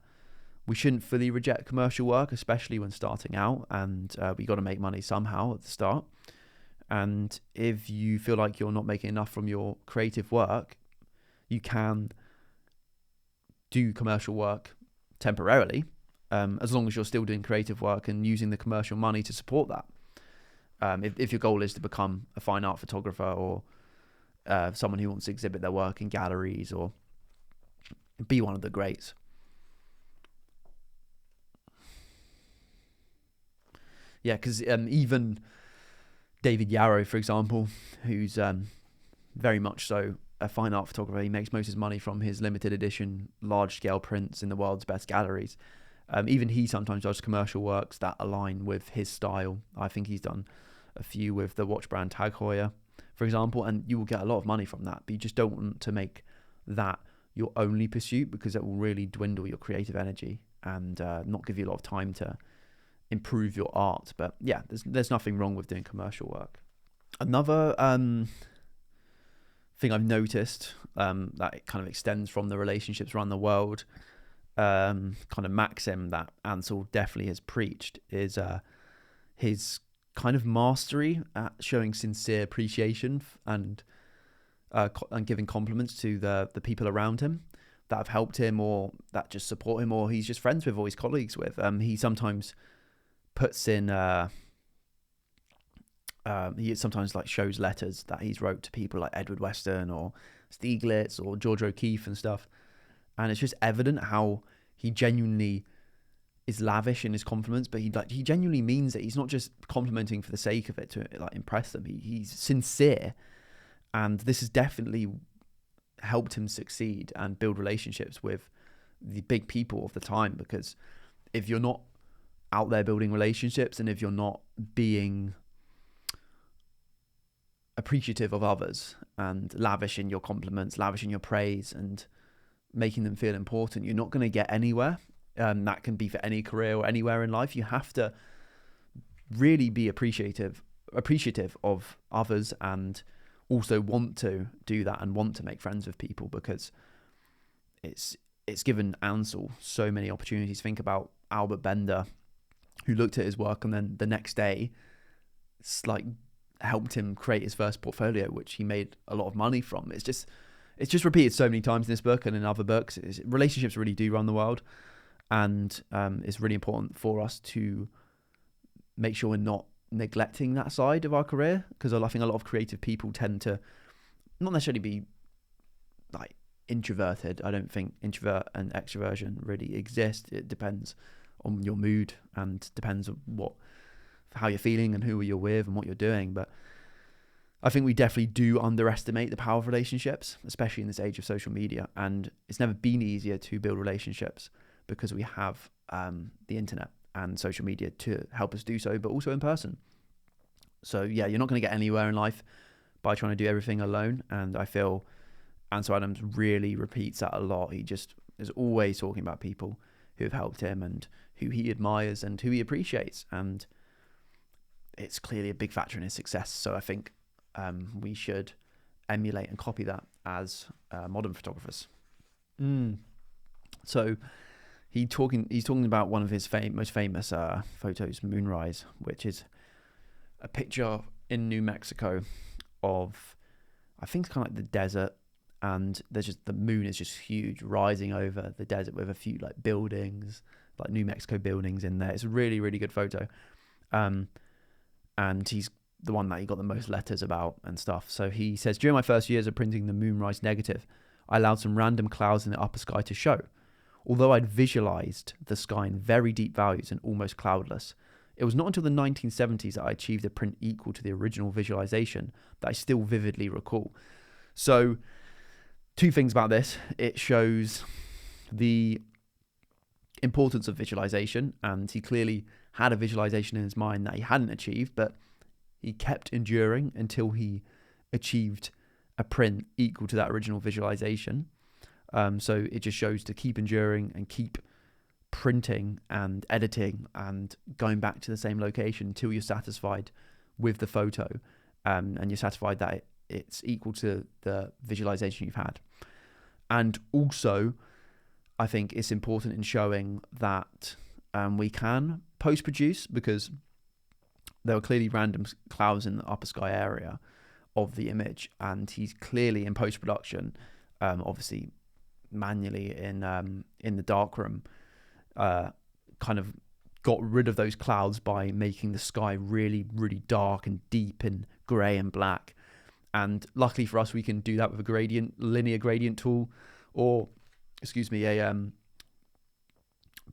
we shouldn't fully reject commercial work, especially when starting out, and we got to make money somehow at the start. And if you feel like you're not making enough from your creative work, you can do commercial work temporarily, as long as you're still doing creative work and using the commercial money to support that. If your goal is to become a fine art photographer or someone who wants to exhibit their work in galleries or be one of the greats. Yeah, because even David Yarrow, for example, who's very much so a fine art photographer, he makes most of his money from his limited edition large scale prints in the world's best galleries. Even he sometimes does commercial works that align with his style. I think he's done a few with the watch brand Tag Heuer, for example, and you will get a lot of money from that, but you just don't want to make that your only pursuit, because it will really dwindle your creative energy and not give you a lot of time to improve your art. But yeah, there's nothing wrong with doing commercial work. Another thing I've noticed that it kind of extends from the relationships around the world, kind of maxim that Ansel definitely has preached, is his kind of mastery at showing sincere appreciation and giving compliments to the people around him that have helped him, or that just support him, or he's just friends with, or he's colleagues with. He sometimes puts in he sometimes like shows letters that he's wrote to people like Edward Weston or Stieglitz or George O'Keeffe and stuff, and it's just evident how he genuinely is lavish in his compliments, but he genuinely means it. He's not just complimenting for the sake of it to like impress them. He's sincere, and this has definitely helped him succeed and build relationships with the big people of the time, because if you're not out there building relationships, and if you're not being appreciative of others and lavish in your compliments, lavish in your praise, and making them feel important, you're not going to get anywhere. That can be for any career or anywhere in life. You have to really be appreciative of others, and also want to do that and want to make friends with people, because it's given Ansel so many opportunities. Think about Albert Bender, who looked at his work and then the next day it's like helped him create his first portfolio, which he made a lot of money from. It's just repeated so many times in this book and in other books. Relationships really do run the world, and it's really important for us to make sure we're not neglecting that side of our career, because I think a lot of creative people tend to not necessarily be like introverted. I don't think introvert and extroversion really exist. It depends on your mood and depends on how you're feeling and who you're with and what you're doing. But I think we definitely do underestimate the power of relationships, especially in this age of social media. And it's never been easier to build relationships because we have the internet and social media to help us do so, but also in person. So yeah, you're not going to get anywhere in life by trying to do everything alone. And I feel Ansel Adams really repeats that a lot. He just is always talking about people who have helped him and who he admires and who he appreciates. And it's clearly a big factor in his success. So I think we should emulate and copy that as modern photographers. So he's talking about one of his most famous photos, Moonrise, which is a picture in New Mexico of, I think it's kind of like the desert, and there's just the moon is just huge, rising over the desert with a few like buildings, like New Mexico buildings in there. It's a really, really good photo. And he's the one that he got the most letters about and stuff. So he says, during my first years of printing the Moonrise negative, I allowed some random clouds in the upper sky to show. Although I'd visualized the sky in very deep values and almost cloudless, it was not until the 1970s that I achieved a print equal to the original visualization that I still vividly recall. So, two things about this. It shows the importance of visualization, and he clearly had a visualization in his mind that he hadn't achieved, but he kept enduring until he achieved a print equal to that original visualization. So it just shows to keep enduring and keep printing and editing and going back to the same location until you're satisfied with the photo, and you're satisfied that it's equal to the visualization you've had. And also, I think it's important in showing that we can post-produce, because there were clearly random clouds in the upper sky area of the image, and he's clearly in post-production, obviously manually in the darkroom, kind of got rid of those clouds by making the sky really, really dark and deep and grey and black. And luckily for us, we can do that with a linear gradient tool, or a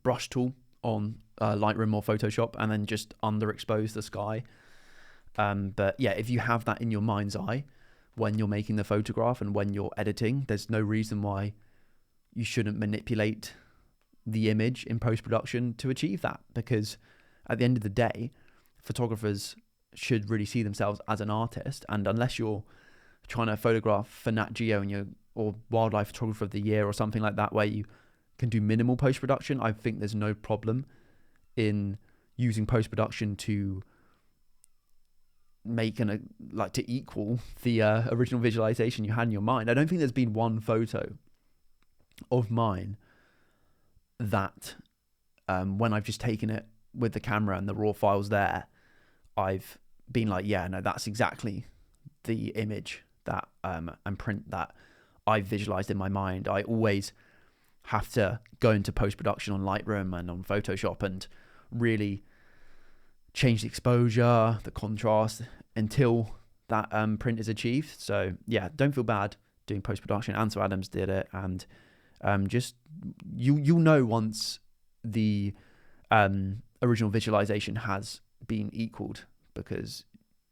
brush tool on Lightroom or Photoshop and then just underexpose the sky. But yeah, if you have that in your mind's eye when you're making the photograph and when you're editing, there's no reason why you shouldn't manipulate the image in post-production to achieve that, because at the end of the day, photographers should really see themselves as an artist. And unless you're trying to photograph for Nat Geo or Wildlife Photographer of the Year or something like that, where you can do minimal post-production, I think there's no problem in using post-production to make to equal the original visualization you had in your mind. I don't think there's been one photo of mine that when I've just taken it with the camera and the raw files there, I've been like, yeah, no, that's exactly the image that and print that I visualized in my mind. I always have to go into post-production on Lightroom and on Photoshop and really change the exposure, the contrast, until that print is achieved. So yeah, don't feel bad doing post-production. Ansel Adams did it, and just you'll know once the original visualization has been equaled, because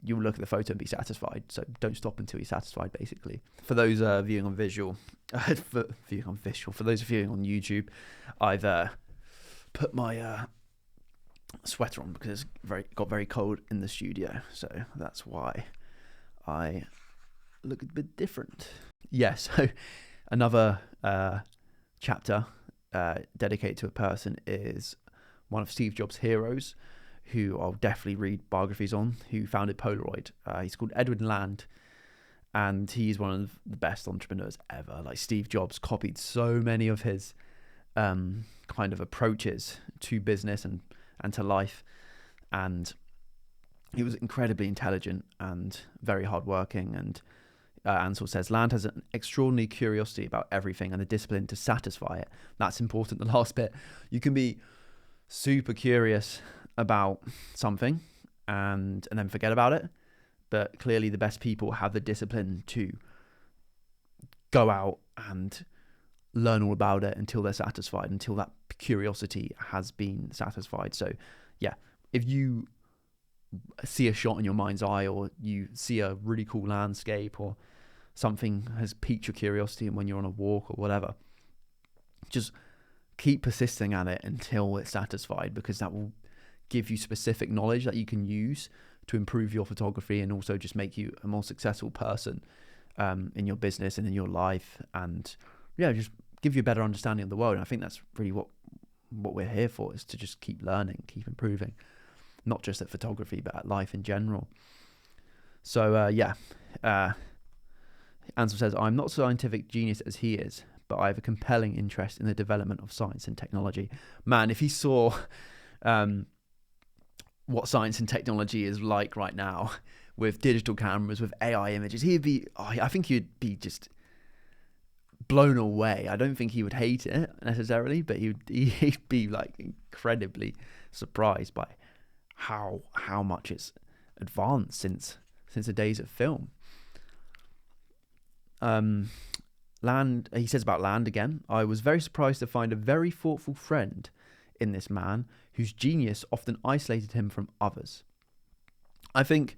you'll look at the photo and be satisfied. So don't stop until you're satisfied, basically. For those viewing on visual, for those viewing on YouTube, I've put my sweater on because it got very cold in the studio, so that's why I look a bit different. Yeah, so another chapter dedicated to a person is one of Steve Jobs' heroes, who I'll definitely read biographies on, who founded Polaroid. He's called Edwin Land, and he's one of the best entrepreneurs ever. Like, Steve Jobs copied so many of his kind of approaches to business and to life, and he was incredibly intelligent and very hardworking. And Ansel says, Land has an extraordinary curiosity about everything and the discipline to satisfy it. That's important, the last bit. You can be super curious about something and then forget about it, but clearly the best people have the discipline to go out and learn all about it until they're satisfied, until that curiosity has been satisfied. So yeah, if you see a shot in your mind's eye, or you see a really cool landscape, or something has piqued your curiosity, and when you're on a walk or whatever, just keep persisting at it until it's satisfied, because that will give you specific knowledge that you can use to improve your photography and also just make you a more successful person in your business and in your life, and yeah, just give you a better understanding of the world. And I think that's really what we're here for, is to just keep learning, keep improving, not just at photography but at life in general. So Ansel says, I'm not a scientific genius as he is, but I have a compelling interest in the development of science and technology. Man, if he saw what science and technology is like right now, with digital cameras, with AI images, I think he'd be just blown away. I don't think he would hate it necessarily, but he'd be like incredibly surprised by how much it's advanced since the days of film. Land, he says about Land again, I was very surprised to find a very thoughtful friend in this man whose genius often isolated him from others. I think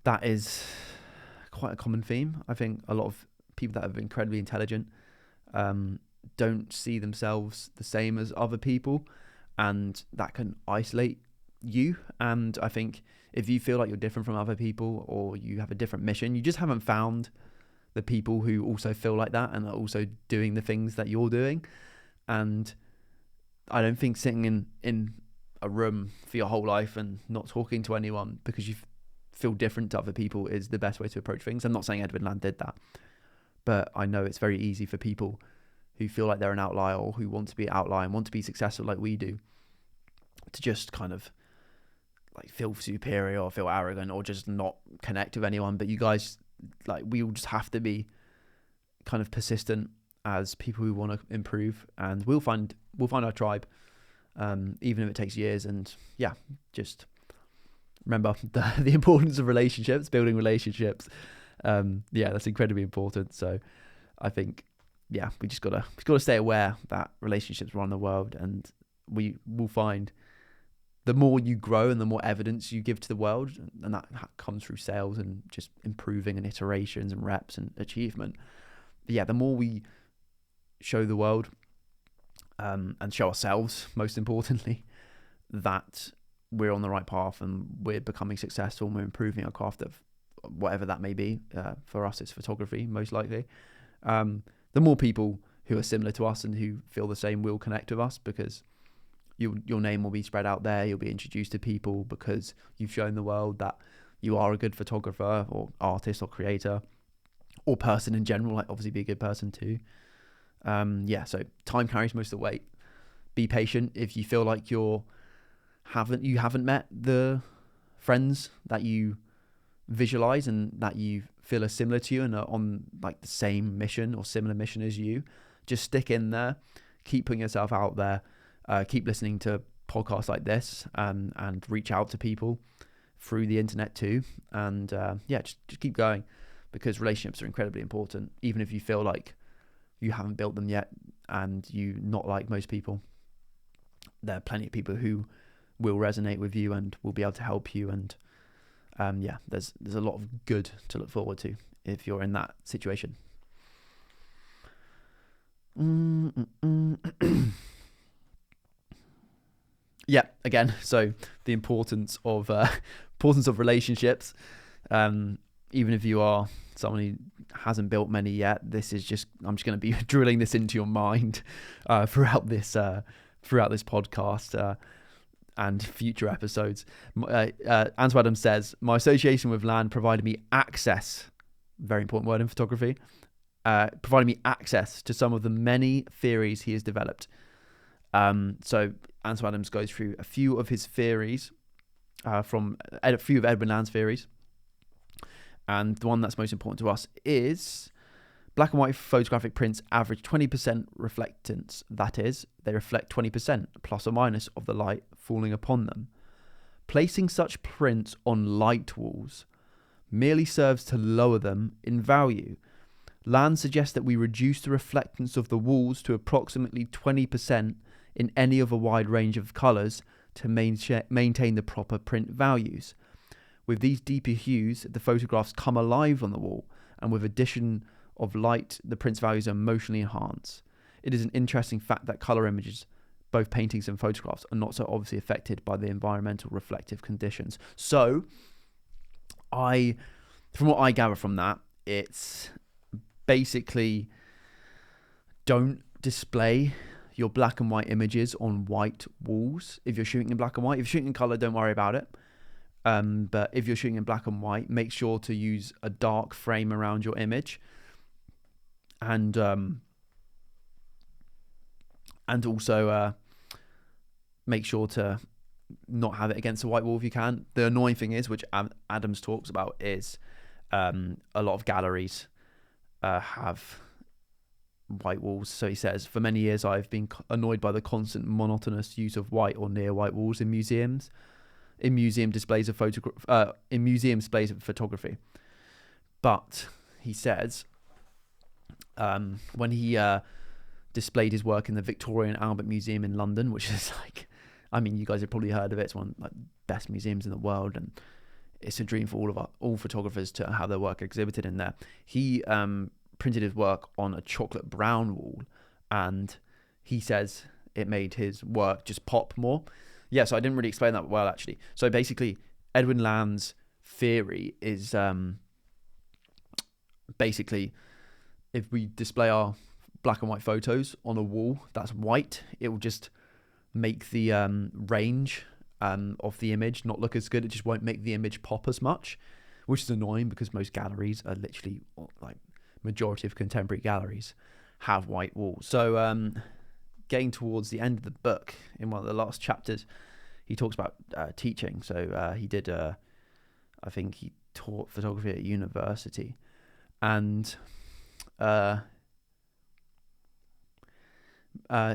that is quite a common theme. I think a lot of people that are incredibly intelligent don't see themselves the same as other people, and that can isolate you. And I think if you feel like you're different from other people, or you have a different mission, you just haven't found the people who also feel like that and are also doing the things that you're doing. And I don't think sitting in a room for your whole life and not talking to anyone because you feel different to other people is the best way to approach things. I'm not saying Edwin Land did that, but I know it's very easy for people who feel like they're an outlier, or who want to be an outlier and want to be successful like we do, to just kind of like feel superior or feel arrogant or just not connect with anyone. But you guys, like, we all just have to be kind of persistent as people who want to improve, and we'll find our tribe, even if it takes years. And yeah, just remember the importance of relationships, building relationships. That's incredibly important. So I think, yeah, we just gotta stay aware that relationships run the world, and we will find the more you grow and the more evidence you give to the world, and that comes through sales and just improving and iterations and reps and achievement. But yeah, the more we show the world and show ourselves, most importantly, that we're on the right path and we're becoming successful and we're improving our craft of whatever that may be. For us, it's photography, most likely. The more people who are similar to us and who feel the same will connect with us, because your name will be spread out there. You'll be introduced to people because you've shown the world that you are a good photographer or artist or creator or person in general. Like, obviously be a good person too. So time carries most of the weight. Be patient. If you feel like you haven't met the friends that you visualize and that you feel are similar to you and are on like the same mission or similar mission as you, just stick in there, keep putting yourself out there, keep listening to podcasts like this, and reach out to people through the internet too. And just keep going, because relationships are incredibly important. Even if you feel like you haven't built them yet and you not like most people, there are plenty of people who will resonate with you and will be able to help you. And there's a lot of good to look forward to if you're in that situation. Yeah, again, so the importance of relationships. Even if you are someone who hasn't built many yet, I'm just going to be drilling this into your mind throughout this podcast and future episodes. Ansel Adams says, "My association with land provided me access," very important word in photography, provided me access to some of the many theories he has developed. So Ansel Adams goes through a few of his theories, from a few of Edwin Land's theories. And the one that's most important to us is black and white photographic prints average 20% reflectance. That is, they reflect 20% plus or minus of the light falling upon them. Placing such prints on light walls merely serves to lower them in value. Land suggests that we reduce the reflectance of the walls to approximately 20% in any of a wide range of colours to maintain the proper print values. With these deeper hues, the photographs come alive on the wall, and with addition of light, the print's values are emotionally enhanced. It is an interesting fact that colour images, both paintings and photographs, are not so obviously affected by the environmental reflective conditions. So, from what I gather from that, it's basically, don't display your black and white images on white walls if you're shooting in black and white. If you're shooting in colour, don't worry about it. But if you're shooting in black and white, make sure to use a dark frame around your image, and also make sure to not have it against a white wall if you can. The annoying thing is, which Adams talks about, is a lot of galleries have white walls. So he says, "For many years I've been annoyed by the constant monotonous use of white or near white walls in museums, in museum displays of photography." But he says, when he displayed his work in the Victoria and Albert Museum in London, which is like, I mean, you guys have probably heard of it. It's one of the best museums in the world, and it's a dream for all photographers to have their work exhibited in there. He printed his work on a chocolate brown wall, and he says it made his work just pop more. Yeah, so I didn't really explain that well, actually. So basically, Edwin Land's theory is basically, if we display our black and white photos on a wall that's white, it will just make the range of the image not look as good. It just won't make the image pop as much, which is annoying because most galleries are literally, like, majority of contemporary galleries have white walls. So getting towards the end of the book, in one of the last chapters, he talks about teaching. So he did, I think he taught photography at university, and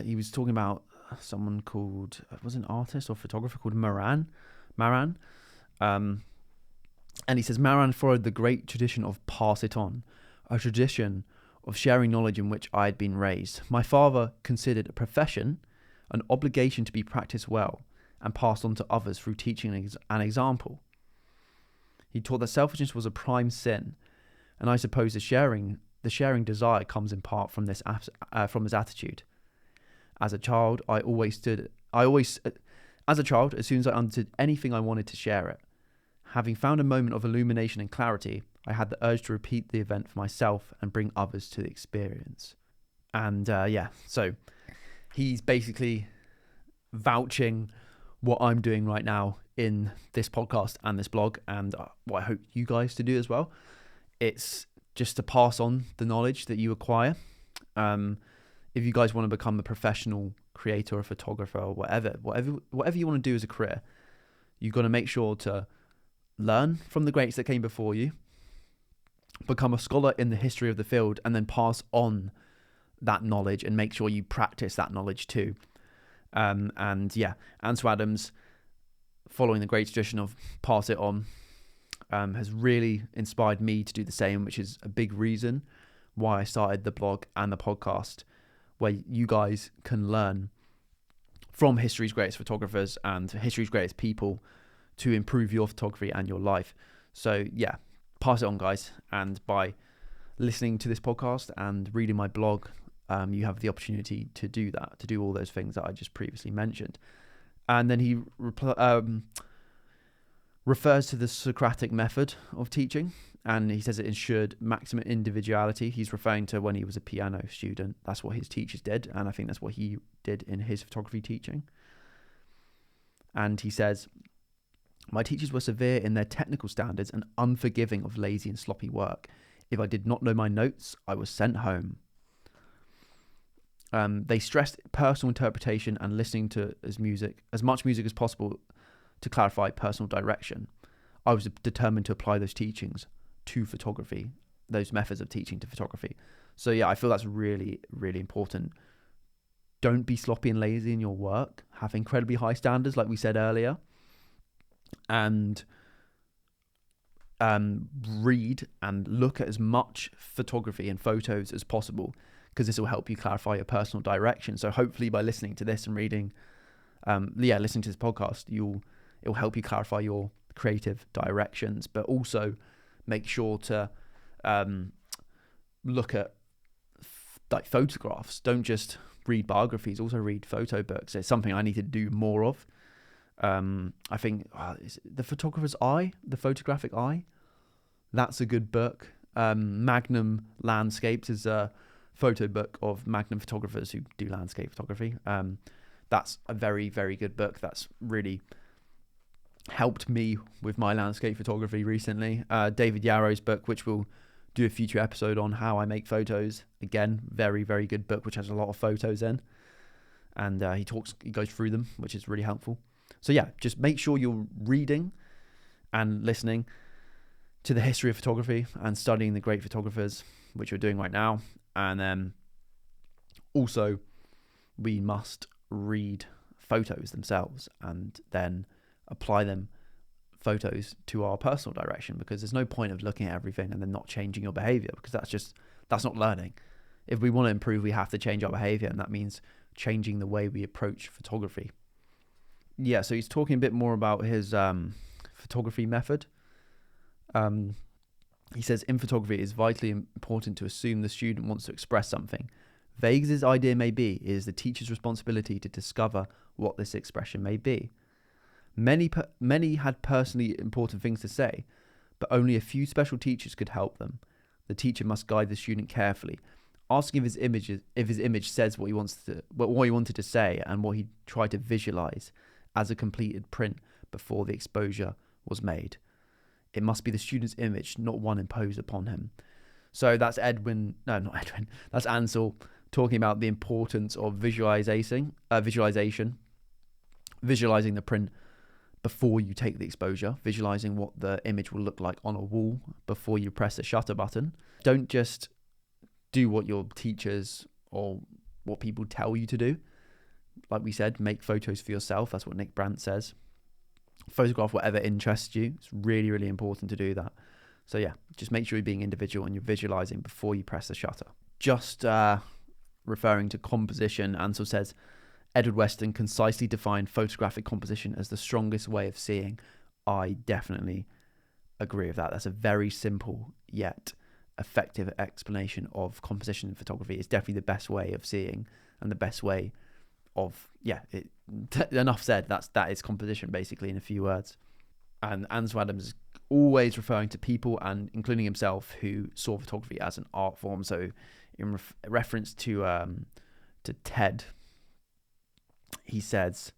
he was talking about someone called, was an artist or photographer called Maran. And he says, "Maran followed the great tradition of pass it on, a tradition of sharing knowledge in which I had been raised. My father considered a profession an obligation to be practiced well and passed on to others through teaching and example. He taught that selfishness was a prime sin, and I suppose the sharing desire comes in part from this attitude. As a child, as soon as I understood anything, I wanted to share it. Having found a moment of illumination and clarity, I had the urge to repeat the event for myself and bring others to the experience. And so he's basically vouching what I'm doing right now in this podcast and this blog, and what I hope you guys to do as well. It's just to pass on the knowledge that you acquire. If you guys want to become a professional creator or photographer or whatever you want to do as a career, you've got to make sure to learn from the greats that came before you, become a scholar in the history of the field, and then pass on that knowledge and make sure you practice that knowledge too. Ansel Adams, following the great tradition of pass it on, has really inspired me to do the same, which is a big reason why I started the blog and the podcast, where you guys can learn from history's greatest photographers and history's greatest people to improve your photography and your life. So yeah, pass it on, guys. And by listening to this podcast and reading my blog, you have the opportunity to do that, to do all those things that I just previously mentioned. And then he refers to the Socratic method of teaching, and he says it ensured maximum individuality. He's referring to when he was a piano student. That's what his teachers did, and I think that's what he did in his photography teaching. And he says, my teachers were severe in their technical standards and unforgiving of lazy and sloppy work. If I did not know my notes, I was sent home. They stressed personal interpretation and listening to as much music as possible to clarify personal direction. I was determined to apply those teachings to photography, those methods of teaching to photography. So yeah, I feel that's really, really important. Don't be sloppy and lazy in your work. Have incredibly high standards, like we said earlier. And read and look at as much photography and photos as possible, because this will help you clarify your personal direction. So hopefully by listening to this and listening to this podcast, it will help you clarify your creative directions, but also make sure to look at like photographs. Don't just read biographies, also read photo books. It's something I need to do more of. I think The Photographer's Eye, The Photographic Eye, that's a good book. Magnum Landscapes is a photo book of Magnum photographers who do landscape photography. That's a very, very good book. That's really helped me with my landscape photography recently. David Yarrow's book, which we'll do a future episode on, How I Make Photos. Again, very, very good book, which has a lot of photos in. And he goes through them, which is really helpful. So yeah, just make sure you're reading and listening to the history of photography and studying the great photographers, which you're doing right now. And then also we must read photos themselves and then apply them photos to our personal direction, because there's no point of looking at everything and then not changing your behavior, because that's not learning. If we want to improve, we have to change our behavior, and that means changing the way we approach photography. Yeah, so he's talking a bit more about his photography method. He says, in photography, it is vitally important to assume the student wants to express something. Vague as his idea may be, it is the teacher's responsibility to discover what this expression may be. Many had personally important things to say, but only a few special teachers could help them. The teacher must guide the student carefully, asking if his image says what he wanted to say and what he tried to visualize as a completed print before the exposure was made. It must be the student's image, not one imposed upon him. So that's that's Ansel talking about the importance of visualizing the print before you take the exposure, visualizing what the image will look like on a wall before you press the shutter button. Don't just do what your teachers or what people tell you to do. Like we said, make photos for yourself. That's what Nick Brandt says. Photograph whatever interests you. It's really, really important to do that. So yeah, just make sure you're being individual and you're visualizing before you press the shutter. Just referring to composition, Ansel says, Edward Weston concisely defined photographic composition as the strongest way of seeing. I definitely agree with that. That's a very simple yet effective explanation of composition in photography. It's definitely the best way of seeing and the best way of, enough said. That is composition, basically, in a few words. And Ansel Adams is always referring to people, and including himself, who saw photography as an art form. So in reference to Ted, he says,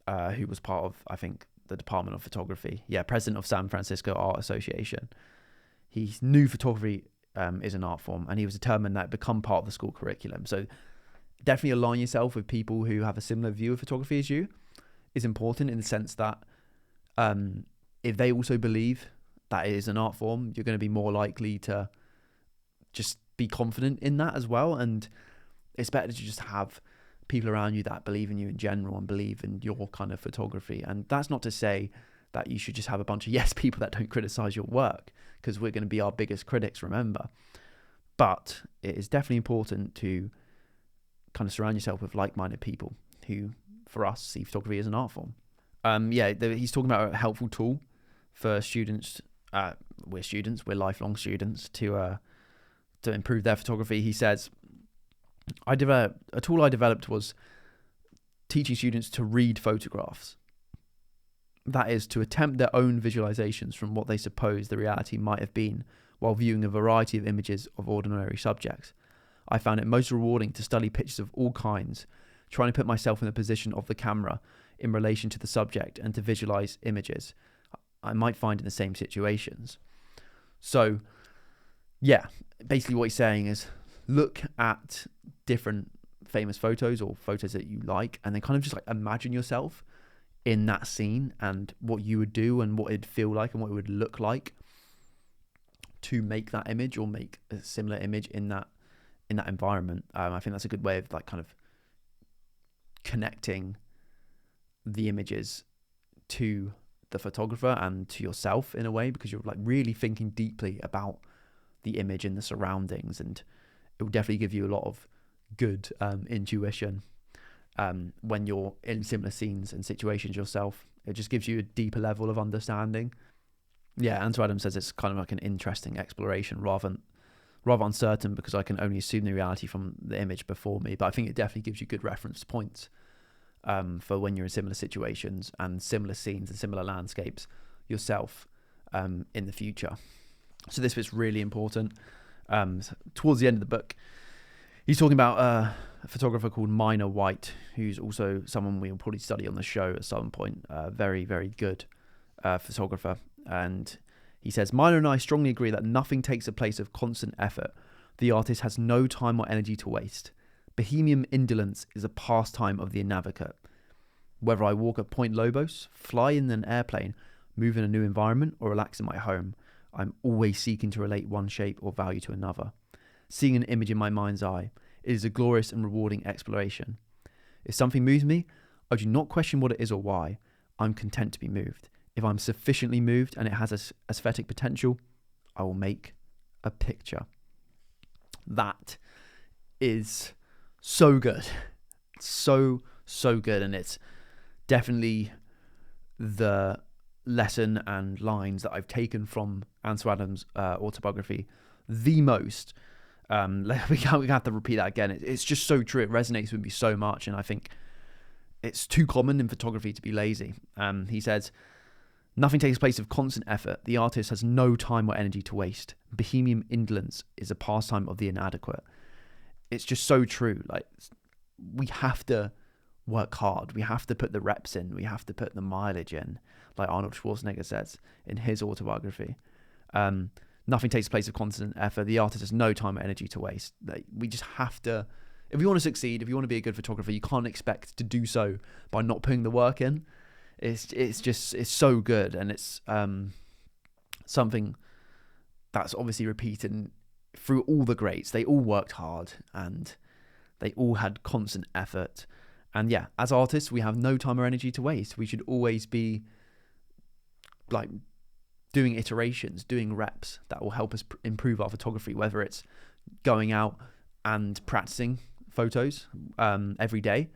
who was part of, I think, the Department of Photography, president of San Francisco Art Association. He knew photography is an art form, and he was determined that it become part of the school curriculum. So definitely align yourself with people who have a similar view of photography as you is important, in the sense that if they also believe that it is an art form, you're going to be more likely to just be confident in that as well. And it's better to just have people around you that believe in you in general and believe in your kind of photography. And that's not to say that you should just have a bunch of yes people that don't criticize your work, because we're going to be our biggest critics, remember. But it is definitely important to kind of surround yourself with like-minded people who, for us, see photography as an art form. He's talking about a helpful tool for students. We're lifelong students, to improve their photography. He says, a tool I developed was teaching students to read photographs. That is, to attempt their own visualizations from what they suppose the reality might have been while viewing a variety of images of ordinary subjects. I found it most rewarding to study pictures of all kinds, trying to put myself in the position of the camera in relation to the subject and to visualize images I might find in the same situations. So, basically what he's saying is, look at different famous photos or photos that you like, and then kind of just like imagine yourself in that scene and what you would do and what it'd feel like and what it would look like to make that image or make a similar image in that environment. I think that's a good way of like kind of connecting the images to the photographer and to yourself in a way, because you're like really thinking deeply about the image and the surroundings, and it will definitely give you a lot of good intuition when you're in similar scenes and situations yourself. It just gives you a deeper level of understanding. Ansel Adams says it's kind of like an interesting exploration rather uncertain, because I can only assume the reality from the image before me. But I think it definitely gives you good reference points for when you're in similar situations and similar scenes and similar landscapes yourself in the future. So this bit's really important. Towards the end of the book, he's talking about a photographer called Minor White, who's also someone we'll probably study on the show at some point. Very, very good photographer. And he says, Minor and I strongly agree that nothing takes the place of constant effort. The artist has no time or energy to waste. Bohemian indolence is a pastime of the inadequate. Whether I walk at Point Lobos, fly in an airplane, move in a new environment, or relax in my home, I'm always seeking to relate one shape or value to another. Seeing an image in my mind's eye, it is a glorious and rewarding exploration. If something moves me, I do not question what it is or why. I'm content to be moved. If I'm sufficiently moved and it has aesthetic potential, I will make a picture. That is so good. So good. And it's definitely the lesson and lines that I've taken from Ansel Adams' autobiography the most. We have to repeat that again. It's just so true. It resonates with me so much, and I think it's too common in photography to be lazy. He says, nothing takes place of constant effort. The artist has no time or energy to waste. Bohemian indolence is a pastime of the inadequate. It's just so true. Like, we have to work hard. We have to put the reps in. We have to put the mileage in, like Arnold Schwarzenegger says in his autobiography. Nothing takes place of constant effort. The artist has no time or energy to waste. Like, we just have to, if you want to succeed, if you want to be a good photographer, you can't expect to do so by not putting the work in. It's so good, and it's something that's obviously repeated through all the greats. They all worked hard and they all had constant effort. And as artists, we have no time or energy to waste. We should always be like doing iterations, doing reps that will help us improve our photography, whether it's going out and practicing photos every day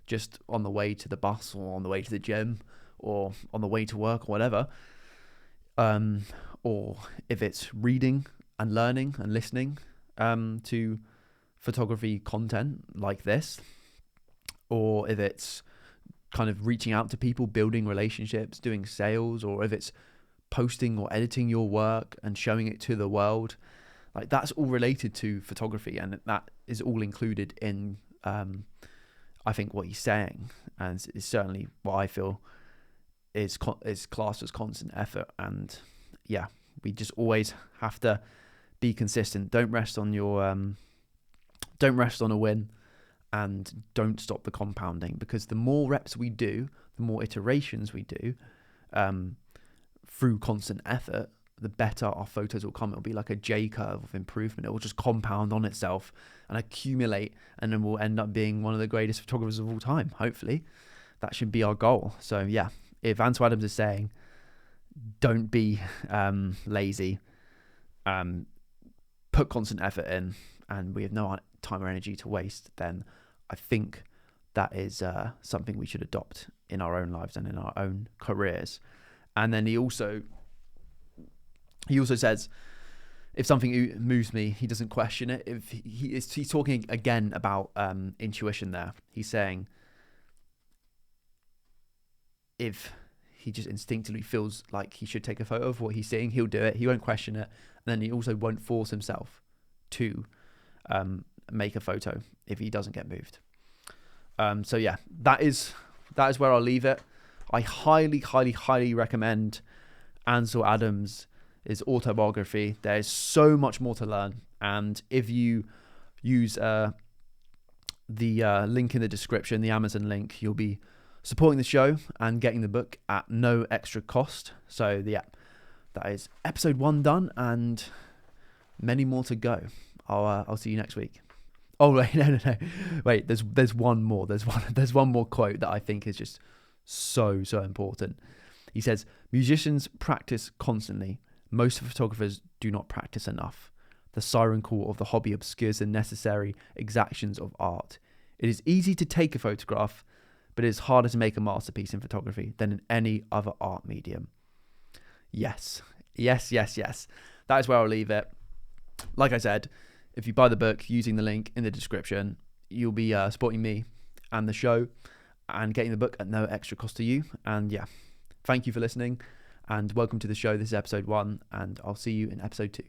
just on the way to the bus or on the way to the gym or on the way to work or whatever. Or if it's reading and learning and listening to photography content like this, or if it's kind of reaching out to people, building relationships, doing sales, or if it's posting or editing your work and showing it to the world, like that's all related to photography, and that is all included in I think what he's saying, and it's certainly what I feel is classed as constant effort. And yeah, we just always have to be consistent. Don't rest on a win, and don't stop the compounding, because the more reps we do, the more iterations we do through constant effort, the better our photos will come. It'll be like a J curve of improvement. It will just compound on itself and accumulate, and then we'll end up being one of the greatest photographers of all time. Hopefully that should be our goal. So yeah, if Ansel Adams is saying don't be lazy, put constant effort in, and we have no time or energy to waste, then I think that is something we should adopt in our own lives and in our own careers. And then he also says, if something moves me, he doesn't question it. If he's talking again about intuition there. He's saying if he just instinctively feels like he should take a photo of what he's seeing, he'll do it. He won't question it. And then he also won't force himself to make a photo if he doesn't get moved. So yeah, that is where I'll leave it. I highly, highly, highly recommend Ansel Adams' Autobiography. There's so much more to learn, and if you use the link in the description, the Amazon link, you'll be supporting the show and getting the book at no extra cost. So yeah, that is episode 1 done, and many more to go. I'll see you next week. Oh wait, no. Wait, there's one more. There's one more quote that I think is just so important. He says, "Musicians practice constantly. Most photographers do not practice enough. The siren call of the hobby obscures the necessary exactions of art. It is easy to take a photograph, but it is harder to make a masterpiece in photography than in any other art medium." Yes. That is where I'll leave it. Like I said, if you buy the book using the link in the description, you'll be supporting me and the show and getting the book at no extra cost to you. And yeah, thank you for listening and welcome to the show. This is episode 1, and I'll see you in episode 2.